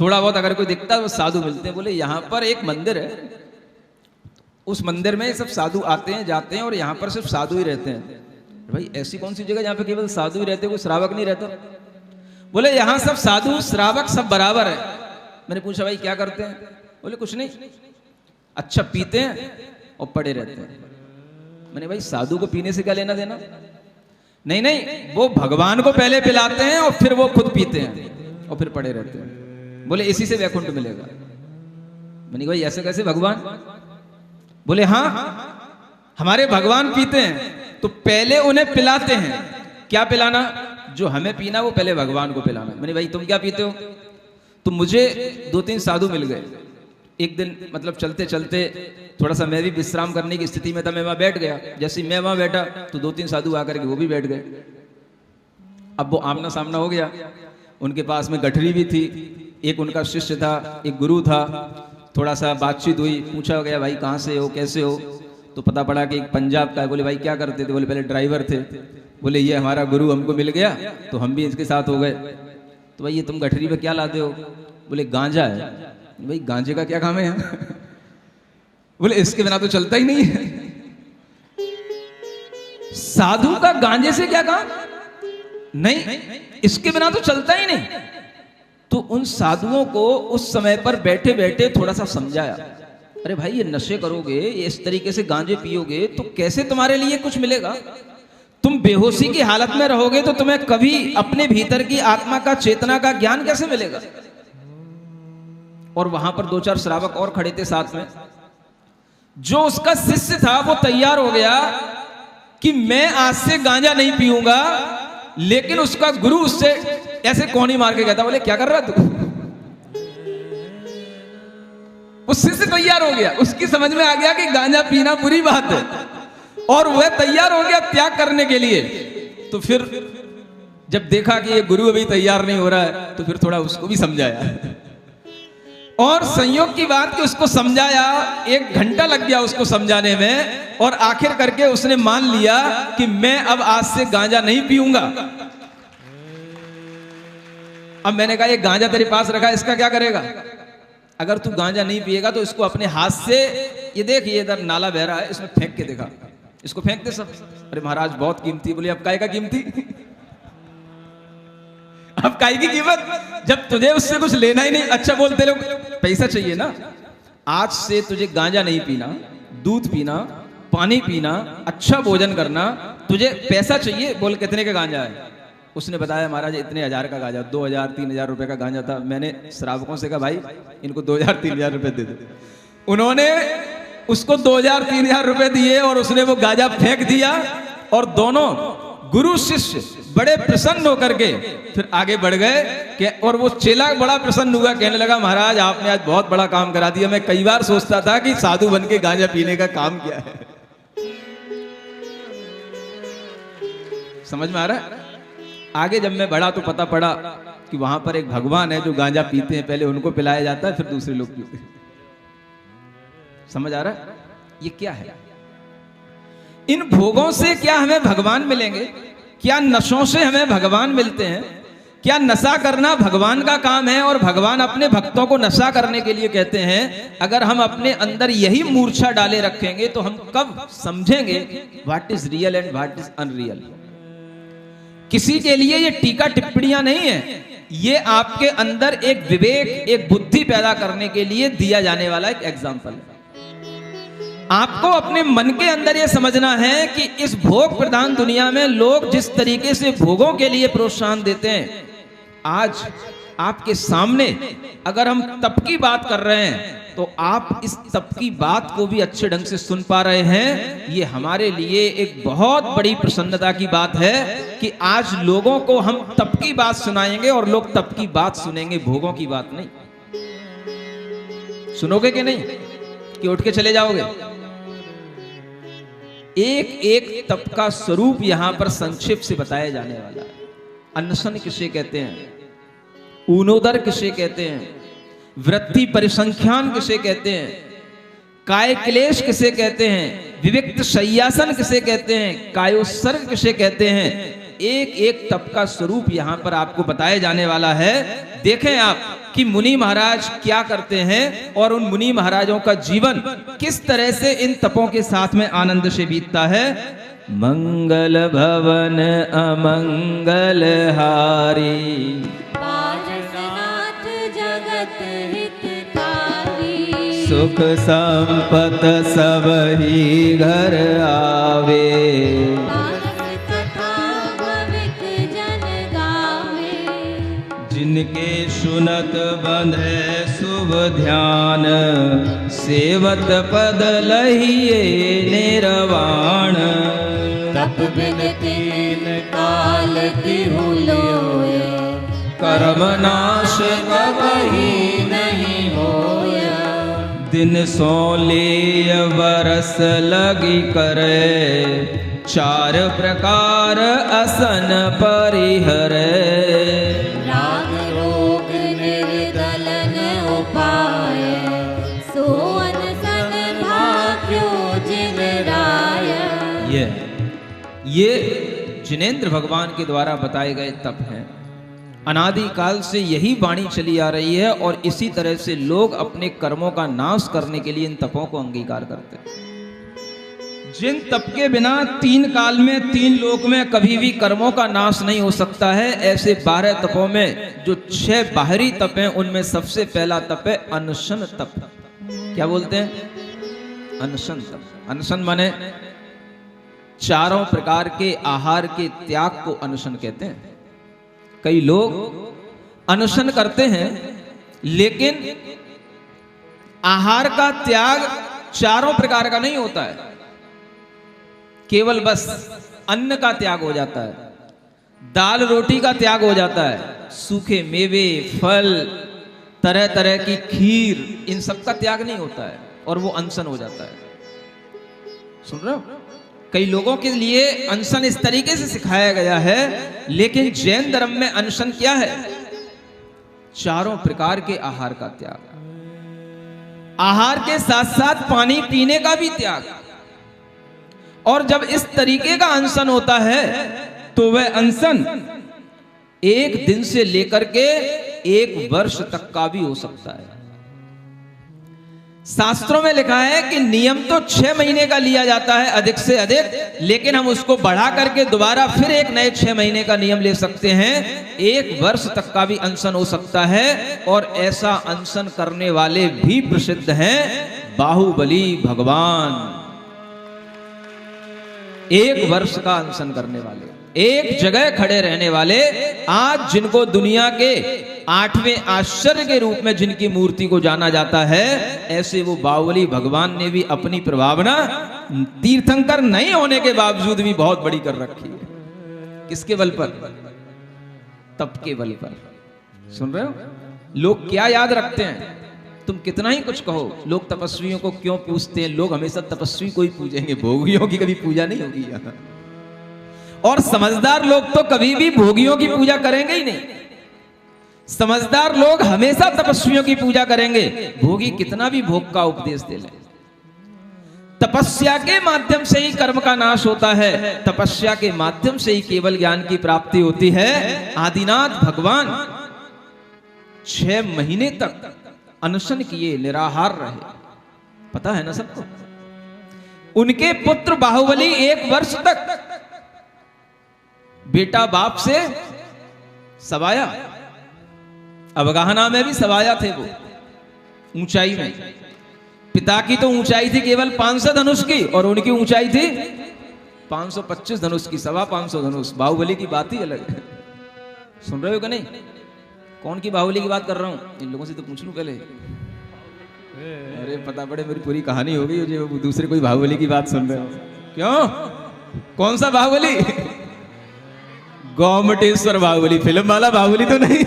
C: थोड़ा बहुत अगर कोई दिखता है वो साधु मिलते हैं। बोले यहाँ पर एक मंदिर है, उस मंदिर में सब साधु आते हैं जाते हैं और यहाँ पर सिर्फ साधु ही रहते हैं। भाई ऐसी कौन सी जगह जहाँ पे केवल साधु ही रहते, कोई श्रावक नहीं रहता? बोले यहाँ सब साधु श्रावक सब बराबर है। मैंने पूछा भाई क्या करते हैं? बोले कुछ नहीं, अच्छा पीते हैं और पड़े रहते हैं। मैंने भाई साधु को पीने से क्या लेना देना? नहीं नहीं, वो भगवान को पहले पिलाते हैं और फिर वो खुद पीते हैं और फिर पड़े रहते हैं। बोले इसी से वैकुंठ मिलेगा। मैंने भाई ऐसे कैसे भगवान? बोले हाँ, हमारे भगवान पीते हैं तो पहले उन्हें पिलाते हैं। क्या पिलाना? जो हमें पीना वो पहले भगवान को पिलाना। मैंने भाई तुम क्या पीते हो? तो मुझे 2-3 साधु मिल गए। एक दिन मतलब चलते चलते थोड़ा सा मैं भी विश्राम करने की स्थिति में था, मैं वहां बैठ गया। जैसे मैं वहां बैठा तो 2-3 साधु आकर के वो भी बैठ गए। अब वो आमना सामना हो गया। उनके पास में गठरी भी थी, एक उनका शिष्य था, एक गुरु था। थोड़ा सा बातचीत हुई, पूछा गया भाई कहाँ से हो, कैसे हो? तो पता पड़ा कि एक पंजाब का है। बोले भाई क्या करते थे? बोले पहले ड्राइवर थे। बोले ये हमारा गुरु हमको मिल गया तो हम भी इसके साथ हो गए। तो भाई ये तुम गठरी पे क्या लाते हो? बोले गांजा है। भाई गांजे का क्या काम है यहाँ? बोले इसके बिना तो चलता ही नहीं है। साधु का गांजे से क्या काम? नहीं, इसके बिना तो चलता ही नहीं। तो उन साधुओं को उस समय पर बैठे बैठे थोड़ा सा समझाया, अरे भाई ये नशे करोगे, ये इस तरीके से गांजे पियोगे तो कैसे तुम्हारे लिए कुछ मिलेगा? तुम बेहोशी की हालत में रहोगे तो तुम्हें कभी अपने भीतर की आत्मा का, चेतना का ज्ञान कैसे मिलेगा? और वहां पर 2-4 श्रावक और खड़े थे साथ में। जो उसका शिष्य था वो तैयार हो गया कि मैं आज से गांजा नहीं पीऊंगा, लेकिन उसका गुरु उससे ऐसे कोनी मार के कहता, बोले क्या कर रहा तू? उस शिष्य तैयार हो गया, उसकी समझ में आ गया कि गांजा पीना बुरी बात है, और वह तैयार हो गया त्याग करने के लिए। तो फिर जब देखा कि ये गुरु अभी तैयार नहीं हो रहा है, तो फिर थोड़ा उसको भी समझाया, और संयोग की बात कि उसको समझाया, 1 घंटा लग गया उसको समझाने में, और आखिर करके उसने मान लिया कि मैं अब आज से गांजा नहीं पीऊंगा। अब मैंने कहा ये गांजा तेरे पास रखा है, इसका क्या करेगा? अगर तू गांजा नहीं पिएगा तो इसको अपने हाथ से, ये देख ये इधर नाला बह रहा है, इसमें फेंक के दिखा, इसको फेंक दे सब। अरे महाराज बहुत कीमती। बोले अब काय का कीमती? अब काय की कीमत, जब तुझे उससे कुछ लेना ही नहीं। अच्छा बोलते लोग पैसा चाहिए ना, आज से तुझे गांजा नहीं पीना, दूध पीना, पानी पीना, अच्छा भोजन करना, तुझे पैसा चाहिए। बोल कितने का गांजा है? उसने बताया महाराज इतने 1000 का गांजा, 2000-3000 रुपए का गांजा था। मैंने श्रावकों से कहा भाई इनको 2000-3000 रुपए दे दे। उन्होंने उसको 2000-3000 रुपए दिए और उसने वो गांजा फेंक दिया, और दोनों गुरु शिष्य बड़े प्रसन्न होकर के फिर आगे बढ़ गए। और वो चेला बड़ा प्रसन्न हुआ, कहने लगा महाराज आपने आज बहुत बड़ा काम करा दिया। मैं कई बार सोचता था कि साधु बन के गांजा पीने का काम क्या है। समझ में आ रहा है? आगे जब मैं बढ़ा तो पता पड़ा कि वहां पर एक भगवान है जो गांजा पीते हैं, पहले उनको पिलाया जाता है फिर दूसरे लोग पीते हैं। समझ आ रहा है? ये क्या है? इन भोगों से क्या हमें भगवान मिलेंगे? क्या नशों से हमें भगवान मिलते हैं? क्या नशा करना भगवान का काम है और भगवान अपने भक्तों को नशा करने के लिए कहते हैं? अगर हम अपने अंदर यही मूर्छा डाले रखेंगे तो हम कब समझेंगे what is real and what is unreal? किसी के लिए ये टीका टिप्पणियां नहीं है, ये आपके अंदर एक विवेक, एक बुद्धि पैदा करने के लिए दिया जाने वाला एक एग्जाम्पल है। आपको अपने मन के अंदर यह समझना है कि इस भोग प्रधान दुनिया में लोग जिस तरीके से भोगों के लिए प्रोत्साहन देते हैं, आज आपके सामने अगर हम तप की बात कर रहे हैं तो आप इस तप की बात को भी अच्छे ढंग से सुन पा रहे हैं। ये हमारे लिए एक बहुत बड़ी प्रसन्नता की बात है कि आज लोगों को हम तप की बात सुनाएंगे और लोग तप की बात सुनेंगे, भोगों की बात नहीं। सुनोगे कि नहीं, कि उठ के चले जाओगे? एक एक तप का स्वरूप यहां पर संक्षेप से बताया जाने वाला है। अनशन किसे कहते हैं, ऊनोदर किसे कहते हैं, वृत्ति परिसंख्यान किसे कहते हैं, काय क्लेश किसे कहते हैं, विविक्त शय्यासन किसे कहते हैं, कायोत्सर्ग किसे कहते हैं, एक एक तप का स्वरूप यहां पर आपको बताया जाने वाला है। देखें आप कि मुनि महाराज क्या करते हैं और उन मुनि महाराजों का जीवन किस तरह से इन तपों के साथ में आनंद से बीतता है। मंगल भवन अमंगल हारी,
E: पारसनाथ जगत हितकारी,
C: सुख संपत सब ही घर आवे,
E: मानस कथा भविक जन गावे,
C: जिनके सुनत बंधे शुभ ध्यान, सेवत पद लहिए निर्वाण,
E: तप बिन तीन काल तिहु लोय,
C: कर्म नाश
E: कबहि नहीं होया,
C: दिन सो ले बरस लगी करे, 4 प्रकार असन परिहरे,
E: राग रोग निर्दलन उपाय, सो अनसन भाग्यो जिन राय।
C: ये जिनेंद्र भगवान के द्वारा बताए गए तप हैं। अनादि काल से यही वाणी चली आ रही है और इसी तरह से लोग अपने कर्मों का नाश करने के लिए इन तपों को अंगीकार करते हैं। जिन तप के बिना 3 काल में 3 लोक में कभी भी कर्मों का नाश नहीं हो सकता है, ऐसे 12 तपों में जो 6 बाहरी तप हैं, उनमें सबसे पहला तप है अनशन तप। क्या बोलते हैं? अनशन तप। अनशन माने चारों प्रकार के आहार के त्याग को अनशन कहते हैं। कई लोग अनशन करते हैं, लेकिन आहार का त्याग चारों प्रकार का नहीं होता है, केवल बस अन्न का त्याग हो जाता है, दाल रोटी का त्याग हो जाता है, सूखे मेवे फल तरह तरह की खीर, इन सब का त्याग नहीं होता है, और वो अनशन हो जाता है। सुन रहे हो? कई लोगों के लिए अनशन इस तरीके से सिखाया गया है, लेकिन जैन धर्म में अनशन क्या है? चारों प्रकार के आहार का त्याग, आहार के साथ साथ पानी पीने का भी त्याग। और जब इस तरीके का अनशन होता है तो वह अनशन 1 दिन से लेकर के 1 वर्ष तक का भी हो सकता है। शास्त्रों में लिखा है कि नियम तो 6 महीने का लिया जाता है अधिक से अधिक, लेकिन हम उसको बढ़ा करके दोबारा फिर एक नए 6 महीने का नियम ले सकते हैं। 1 वर्ष तक का भी अनशन हो सकता है, और ऐसा अनशन करने वाले भी प्रसिद्ध हैं बाहुबली भगवान। 1 वर्ष का अनशन करने वाले, एक जगह खड़े रहने वाले, आज जिनको दुनिया के 8वें आश्चर्य के रूप में जिनकी मूर्ति को जाना जाता है, ऐसे वो बाहुबली भगवान ने भी अपनी प्रभावना तीर्थंकर नहीं होने के बावजूद भी बहुत बड़ी कर रखी है। किसके बल पर? तप के बल पर। सुन रहे हो? लोग क्या याद रखते हैं? तुम कितना ही कुछ कहो, लोग तपस्वियों को क्यों पूजते हैं? लोग हमेशा तपस्वी को ही पूजेंगे, भोगियों की कभी पूजा नहीं होगी यहां। और समझदार लोग तो कभी भी भोगियों की पूजा करेंगे ही नहीं। समझदार लोग हमेशा तपस्वियों की पूजा करेंगे, भोगी कितना भी भोग का उपदेश दे ले। तपस्या के माध्यम से ही कर्म का नाश होता है, तपस्या के माध्यम से ही केवल ज्ञान की प्राप्ति होती है। आदिनाथ भगवान 6 महीने तक अनशन किए, निराहार रहे, पता है ना सबको। उनके पुत्र बाहुबली 1 वर्ष तक बेटा बाप से सवाया, अवगाहना में भी सवाया थे वो, ऊंचाई में। पिता की तो ऊंचाई थी केवल 500 धनुष की, और उनकी ऊंचाई थी 525 धनुष की, 525 धनुष। बाहुबली की बात ही अलग है। सुन रहे हो कि नहीं? कौन की बाहुबली की बात कर रहा हूं? इन लोगों से तो पूछ लूं पहले। अरे पता पड़े मेरी पूरी कहानी हो गई, जो दूसरे कोई बाहुबली की बात सुन रहे हो। क्यों? कौन सा बाहुबली? गोमटेश्वर बाहुबली, फिल्म वाला बाहुबली तो नहीं।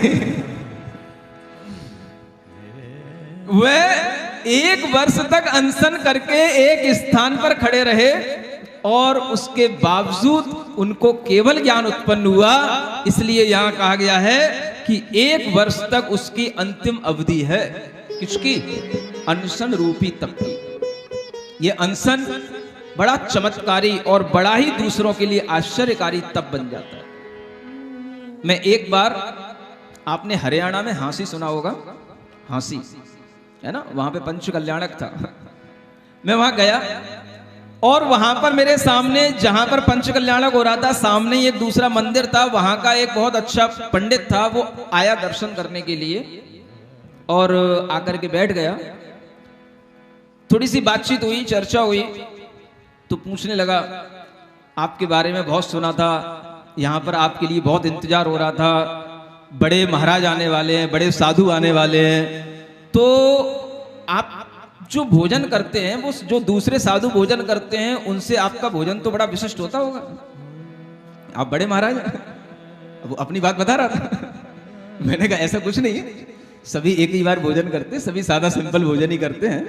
C: वह 1 वर्ष तक अनशन करके एक स्थान पर खड़े रहे, और उसके बावजूद उनको केवल ज्ञान उत्पन्न हुआ। इसलिए यहां कहा गया है कि 1 वर्ष तक उसकी अंतिम अवधि है। किसकी? अनशन रूपी तप की। यह अनशन बड़ा चमत्कारी और बड़ा ही दूसरों के लिए आश्चर्यकारी तप बन जाता है। मैं एक बार, आपने हरियाणा में हांसी सुना होगा, हांसी है ना, वहां पे पंच कल्याणक था। मैं वहां गया, और वहां पर मेरे सामने, जहां पर पंच कल्याणक हो रहा था, सामने ही एक दूसरा मंदिर था। वहां का एक बहुत अच्छा पंडित था, वो आया दर्शन करने के लिए, और आकर के बैठ गया। थोड़ी सी बातचीत हुई, चर्चा हुई, तो पूछने लगा, आपके बारे में बहुत सुना था, यहाँ पर आपके लिए बहुत इंतजार हो रहा था, बड़े महाराज आने वाले हैं, बड़े साधु आने वाले हैं, तो आप जो भोजन करते हैं, वो जो दूसरे साधु भोजन करते हैं, उनसे आपका भोजन तो बड़ा विशिष्ट होता होगा। आप बड़े महाराज हैं। वो अपनी बात बता रहा था। मैंने कहा ऐसा कुछ नहीं है, सभी एक ही बार भोजन करते, सभी सादा सिंपल भोजन ही करते हैं,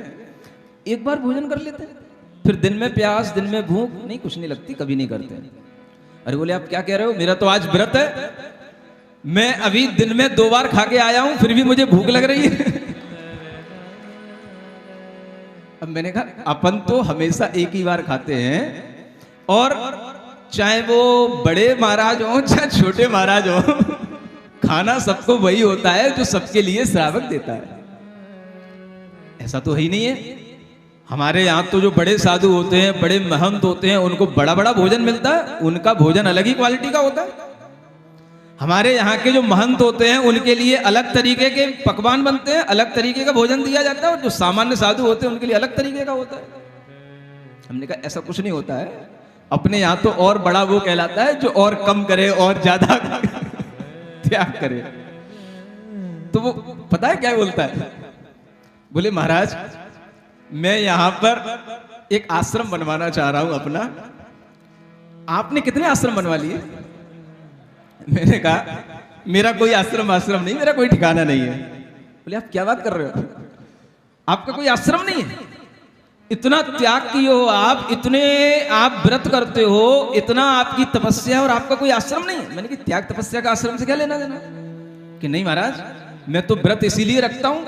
C: एक बार भोजन कर लेते हैं, फिर दिन में प्यास, दिन में भूख नहीं, कुछ नहीं लगती, कभी नहीं करते हैं। अरे बोले आप क्या कह रहे हो? मेरा तो आज व्रत है, मैं अभी दिन में 2 बार खा के आया हूं, फिर भी मुझे भूख लग रही है। अब मैंने कहा अपन तो हमेशा एक ही बार खाते हैं, और चाहे वो बड़े महाराज हो चाहे छोटे महाराज हो, खाना सबको वही होता है जो सबके लिए श्रावक देता है। ऐसा तो है ही नहीं है। हमारे यहाँ तो जो बड़े साधु होते हैं, बड़े महंत होते हैं, उनको बड़ा बड़ा भोजन मिलता है, उनका भोजन अलग ही क्वालिटी का होता है। हमारे यहाँ के जो महंत होते हैं उनके लिए अलग तरीके के पकवान बनते हैं, अलग तरीके का भोजन दिया जाता है, और जो सामान्य साधु होते हैं उनके लिए अलग तरीके का होता है। हमने कहा ऐसा कुछ नहीं होता है, अपने यहाँ तो और बड़ा वो कहलाता है जो और कम करे और ज्यादा त्याग करे। तो वो पता है क्या बोलता है, बोले महाराज मैं यहाँ पर एक आश्रम बनवाना चाह रहा हूं अपना, आपने कितने आश्रम बनवा लिए? मैंने कहा मेरा कोई आश्रम नहीं, मेरा कोई ठिकाना नहीं है। बोले आप क्या बात कर रहे हो, आपका कोई आश्रम नहीं है? इतना त्याग किए हो आप, इतने आप व्रत करते हो, इतना आपकी तपस्या, और आपका कोई आश्रम नहीं है? मैंने कहा त्याग तपस्या का आश्रम से क्या लेना देना? कि नहीं महाराज मैं तो व्रत इसीलिए रखता हूं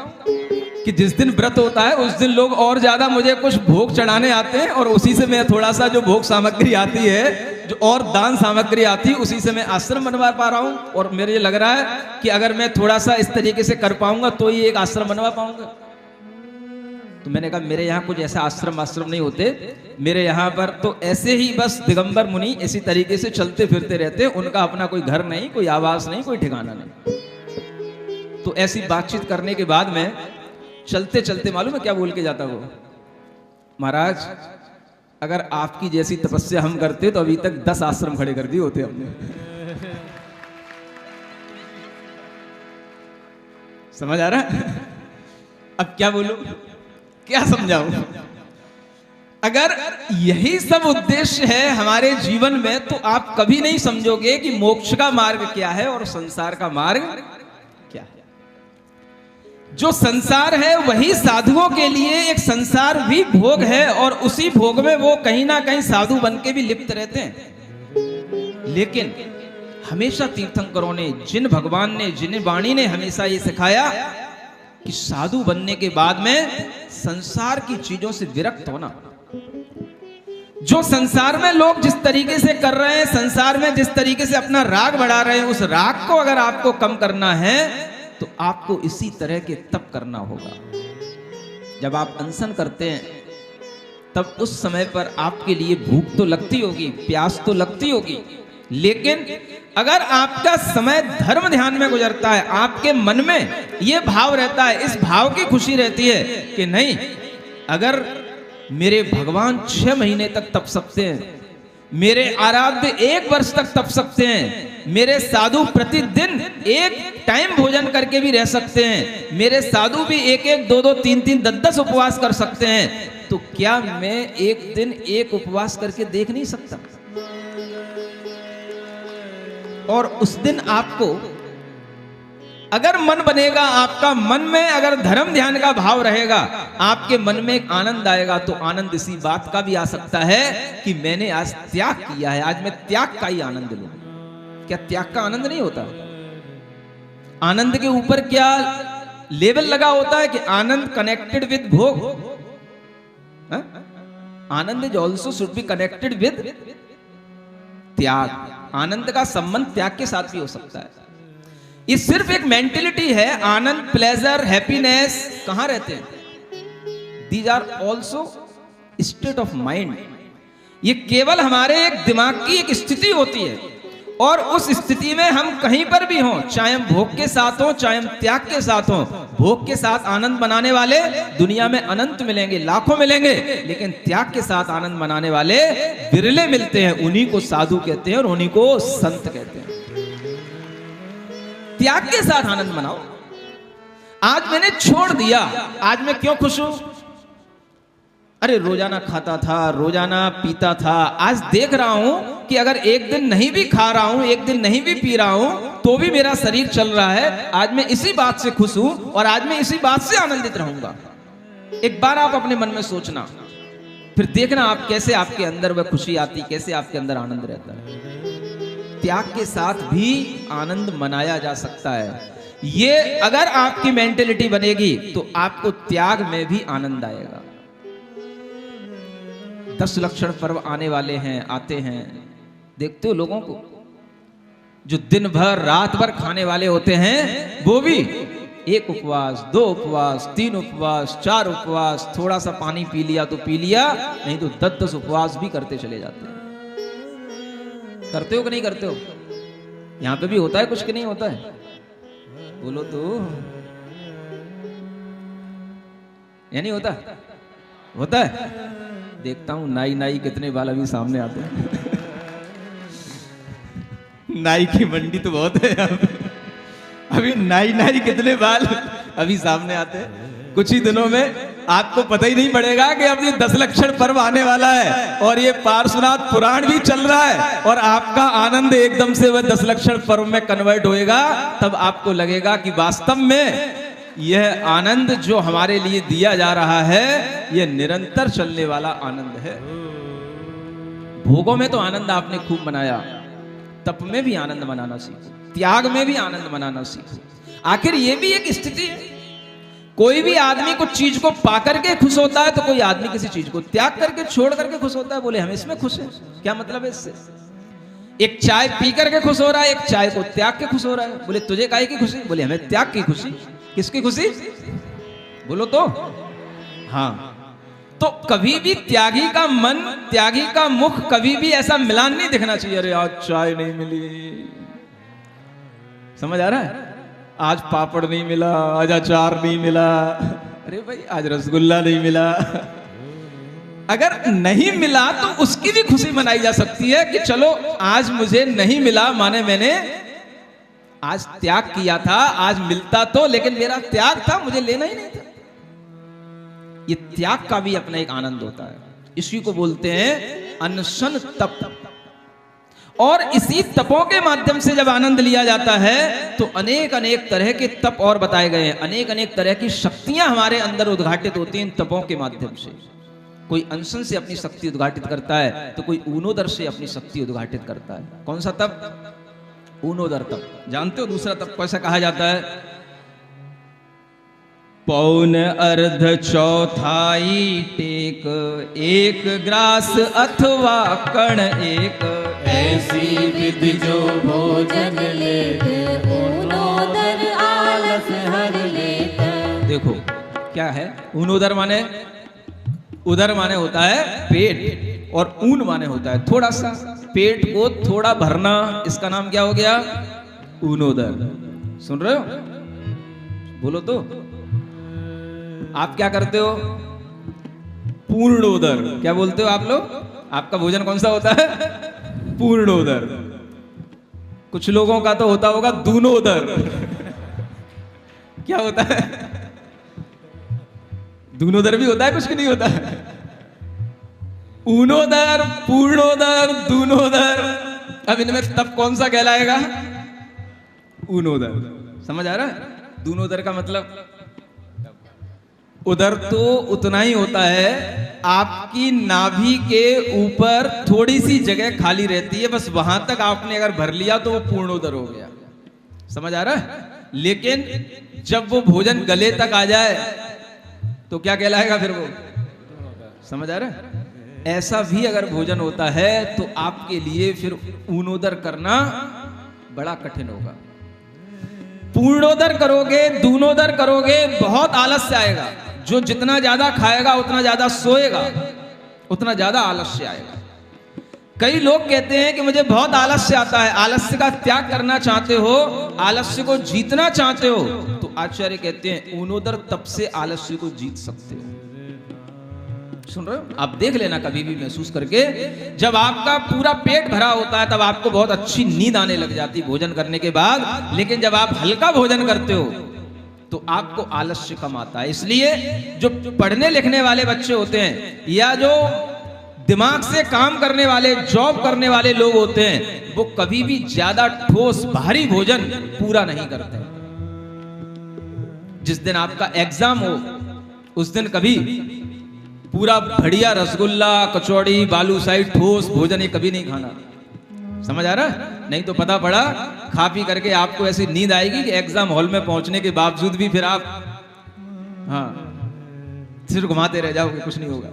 C: कि जिस दिन व्रत होता है उस दिन लोग और ज्यादा मुझे कुछ भोग चढ़ाने आते हैं, और उसी से मैं थोड़ा सा जो भोग सामग्री आती है, जो और दान सामग्री आती है, उसी से मैं आश्रम बनवा पा रहा हूं। और मेरे ये लग रहा है कि अगर मैं थोड़ा सा इस तरीके से कर पाऊंगा तो ही एक आश्रम बनवा पाऊंगा। तो मैंने कहा मेरे यहाँ कुछ ऐसा आश्रम नहीं होते, मेरे यहाँ पर तो ऐसे ही बस दिगंबर मुनि इसी तरीके से चलते फिरते रहते, उनका अपना कोई घर नहीं, कोई आवास नहीं, कोई ठिकाना नहीं। तो ऐसी बातचीत करने के बाद में चलते चलते मालूम है क्या बोल के जाता वो, महाराज अगर आपकी जैसी तपस्या हम करते तो अभी तक 10 आश्रम खड़े कर दिए होते हमने। समझ आ रहा है? अब क्या बोलूं, क्या समझाऊं? अगर यही सब उद्देश्य है हमारे जीवन में, तो आप कभी नहीं समझोगे कि मोक्ष का मार्ग क्या है और संसार का मार्ग क्या है। जो संसार है वही साधुओं के लिए एक संसार भी भोग है, और उसी भोग में वो कहीं ना कहीं साधु बन के भी लिप्त रहते हैं। लेकिन हमेशा तीर्थंकरों ने, जिन भगवान ने, जिन वाणी ने हमेशा ये सिखाया कि साधु बनने के बाद में संसार की चीजों से विरक्त होना। जो संसार में लोग जिस तरीके से कर रहे हैं, संसार में जिस तरीके से अपना राग बढ़ा रहे हैं, उस राग को अगर आपको कम करना है तो आपको इसी तरह के तप करना होगा। जब आप अनशन करते हैं तब उस समय पर आपके लिए भूख तो लगती होगी, प्यास तो लगती होगी, लेकिन अगर आपका समय धर्म ध्यान में गुजरता है, आपके मन में यह भाव रहता है, इस भाव की खुशी रहती है कि नहीं, अगर मेरे भगवान 6 महीने तक तप सकते हैं, मेरे आराध्य 1 वर्ष तक तप सकते हैं, मेरे साधु प्रतिदिन 1 टाइम भोजन करके भी रह सकते हैं, मेरे साधु भी 1-1, 2-2, 3-3, 10-10 उपवास कर सकते हैं, तो क्या मैं एक दिन 1 उपवास करके देख नहीं सकता? और उस दिन आपको अगर मन बनेगा, आपका मन में अगर धर्म ध्यान का भाव रहेगा, आपके मन में एक आनंद आएगा। तो आनंद इसी बात का भी आ सकता है कि मैंने आज त्याग किया है, आज मैं त्याग का ही आनंद लूं। क्या त्याग का आनंद नहीं होता? आनंद के ऊपर क्या लेवल लगा होता है कि आनंद कनेक्टेड विद भोग। आनंद is also should be connected with त्याग। आनंद का संबंध त्याग के साथ भी हो सकता है। ये सिर्फ एक मेंटेलिटी है। आनंद, प्लेजर, हैप्पीनेस कहां रहते हैं? These are also state of mind. ये केवल हमारे एक दिमाग की एक स्थिति होती है, और उस स्थिति में हम कहीं पर भी हों, चाहे हम भोग के साथ हों, चाहे हम त्याग के साथ हों, भोग के साथ आनंद मनाने वाले दुनिया में अनंत मिलेंगे, लाखों मिलेंगे, लेकिन त्याग के साथ आनंद मनाने वाले विरले मिलते हैं। उन्हीं को साधु कहते हैं और उन्हीं को संत कहते हैं। त्याग के साथ आनंद मनाओ। आज मैंने छोड़ दिया, आज मैं क्यों खुश हूं? अरे रोजाना खाता था, रोजाना पीता था, आज देख रहा हूं कि अगर एक दिन नहीं भी खा रहा हूं, एक दिन नहीं भी पी रहा हूं, तो भी मेरा शरीर चल रहा है। आज मैं इसी बात से खुश हूं और आज मैं इसी बात से आनंदित रहूंगा। एक बार आप अपने मन में सोचना, फिर देखना आप कैसे आपके अंदर वह खुशी आती, कैसे आपके अंदर आनंद रहता है। त्याग के साथ भी आनंद मनाया जा सकता है। ये अगर आपकी मेंटेलिटी बनेगी तो आपको त्याग में भी आनंद आएगा। 10 लक्षण पर्व आने वाले हैं, आते हैं। देखते हो लोगों को जो दिन भर रात भर खाने वाले होते हैं, वो भी 1 उपवास, 2 उपवास, 3 उपवास, 4 उपवास, थोड़ा सा पानी पी लिया तो पी लिया, नहीं तो 10-10 उपवास भी करते चले जाते हैं। करते हो कि नहीं करते हो? यहां पे भी होता है कुछ कि नहीं होता है? बोलो तो। या नहीं होता? होता है। देखता हूं नाई कितने बाल अभी सामने आते हैं। नाई की मंडी तो बहुत है यहाँ पे। अभी नाई कितने बाल अभी सामने आते हैं। कुछ ही दिनों में आपको पता ही नहीं पड़ेगा कि अब ये 10 लक्षण पर्व आने वाला है और ये पार्श्वनाथ पुराण भी चल रहा है और आपका आनंद एकदम से वह 10 लक्षण पर्व में कन्वर्ट होएगा। तब आपको लगेगा कि वास्तव में यह आनंद जो हमारे लिए दिया जा रहा है यह निरंतर चलने वाला आनंद है। भोगों में तो आनंद आपने खूब मनाया, तप में भी आनंद मनाना सीखो, त्याग में भी आनंद मनाना सीखो। आखिर ये भी एक स्थिति है। कोई भी आदमी कुछ चीज को पाकर के खुश होता है तो कोई आदमी किसी चीज को त्याग करके छोड़ करके खुश होता है। बोले हम इसमें खुश हैं, क्या मतलब है इससे? एक चाय पी करके खुश हो रहा है, एक चाय को त्याग के खुश हो रहा है। बोले तुझे काहे की खुशी? बोले हमें त्याग की खुशी। किसकी खुशी? बोलो तो। हाँ, तो कभी भी त्यागी का मन, त्यागी का मुख कभी भी ऐसा मिलान नहीं दिखना चाहिए। अरे आज चाय नहीं मिली, समझ आ रहा है? आज पापड़ नहीं मिला, आज अचार नहीं मिला, अरे भाई आज रसगुल्ला नहीं मिला। अगर नहीं मिला तो उसकी भी खुशी मनाई जा सकती है कि चलो आज मुझे नहीं मिला, माने मैंने आज त्याग किया था। आज मिलता तो, लेकिन मेरा त्याग था, मुझे लेना ही नहीं था। ये त्याग का भी अपना एक आनंद होता है। इसी को बोलते हैं अनशन तप। और इसी तपों के माध्यम से जब आनंद लिया जाता है तो अनेक अनेक तरह के तप और बताए गए हैं। अनेक अनेक तरह की शक्तियां हमारे अंदर उद्घाटित होती हैं इन तपों के माध्यम से। कोई अनशन से अपनी शक्ति उद्घाटित करता है तो कोई ऊनोदर से अपनी शक्ति उद्घाटित करता है। कौन सा तप? ऊनोदर तप। जानते हो दूसरा तप कैसा कहा जाता है? पौन अर्ध चौथाई टेक, 1 ग्रास अथवा कण एक,
E: ऐसी विधि जो भोजन लेत, ऊनोदर आलस हर लेत।
C: देखो क्या है ऊनोदर माने? उदर माने होता है पेट और ऊन माने होता है थोड़ा सा। पेट को थोड़ा भरना, इसका नाम क्या हो गया? ऊनोदर। सुन रहे हो? बोलो तो। आप क्या करते हो? पूर्णोदर। क्या बोलते हो आप लोग? आपका भोजन कौन सा होता है? पूर्णोदर। कुछ लोगों का तो होता होगा दूनोदर। क्या होता है? दूनोदर भी होता है, कुछ की नहीं होता है। ऊनोदर, पूर्णोदर, दूनोदर। अब इनमें तब कौन सा कहलाएगा? ऊनोदर। समझ आ रहा है? दूनोदर का मतलब उदर तो उतना ही होता है, आपकी नाभि के ऊपर थोड़ी सी जगह खाली रहती है, बस वहां तक आपने अगर भर लिया तो वो पूर्णोदर हो गया। समझ आ रहा है? लेकिन जब वो भोजन गले तक आ जाए तो क्या कहलाएगा फिर वो? समझ आ रहा है? ऐसा भी अगर भोजन होता है तो आपके लिए फिर ऊनोदर करना बड़ा कठिन होगा। पूर्णोदर करोगे, दूनोदर करोगे, बहुत आलस्य आएगा। जो जितना ज्यादा खाएगा उतना ज्यादा सोएगा, उतना ज्यादा आलस्य आएगा। कई लोग कहते हैं कि मुझे बहुत आलस्य आता है। आलस्य का त्याग करना चाहते हो, आलस्य को जीतना चाहते हो, तो आचार्य कहते हैं ऊनोदर तप से आलस्य को जीत सकते हो। सुन रहे हो? आप देख लेना कभी भी महसूस करके। जब आपका पूरा पेट भरा होता है तब आपको बहुत अच्छी नींद आने लग जाती भोजन करने के बाद, लेकिन जब आप हल्का भोजन करते हो तो आपको आलस्य कम आता है। इसलिए जो पढ़ने लिखने वाले बच्चे होते हैं या जो दिमाग से काम करने वाले, जॉब करने वाले लोग होते हैं, वो कभी भी ज्यादा ठोस भारी भोजन पूरा नहीं करते। जिस दिन आपका एग्जाम हो उस दिन कभी पूरा बढ़िया रसगुल्ला, कचौड़ी, बालूशाही, ठोस भोजन ये कभी नहीं खाना। समझ आ रहा है? नहीं तो पता पड़ा खा पी करके आपको ऐसी नींद आएगी कि एग्जाम हॉल में पहुंचने के बावजूद भी फिर आप सिर घुमाते रह जाओगे, कुछ नहीं होगा।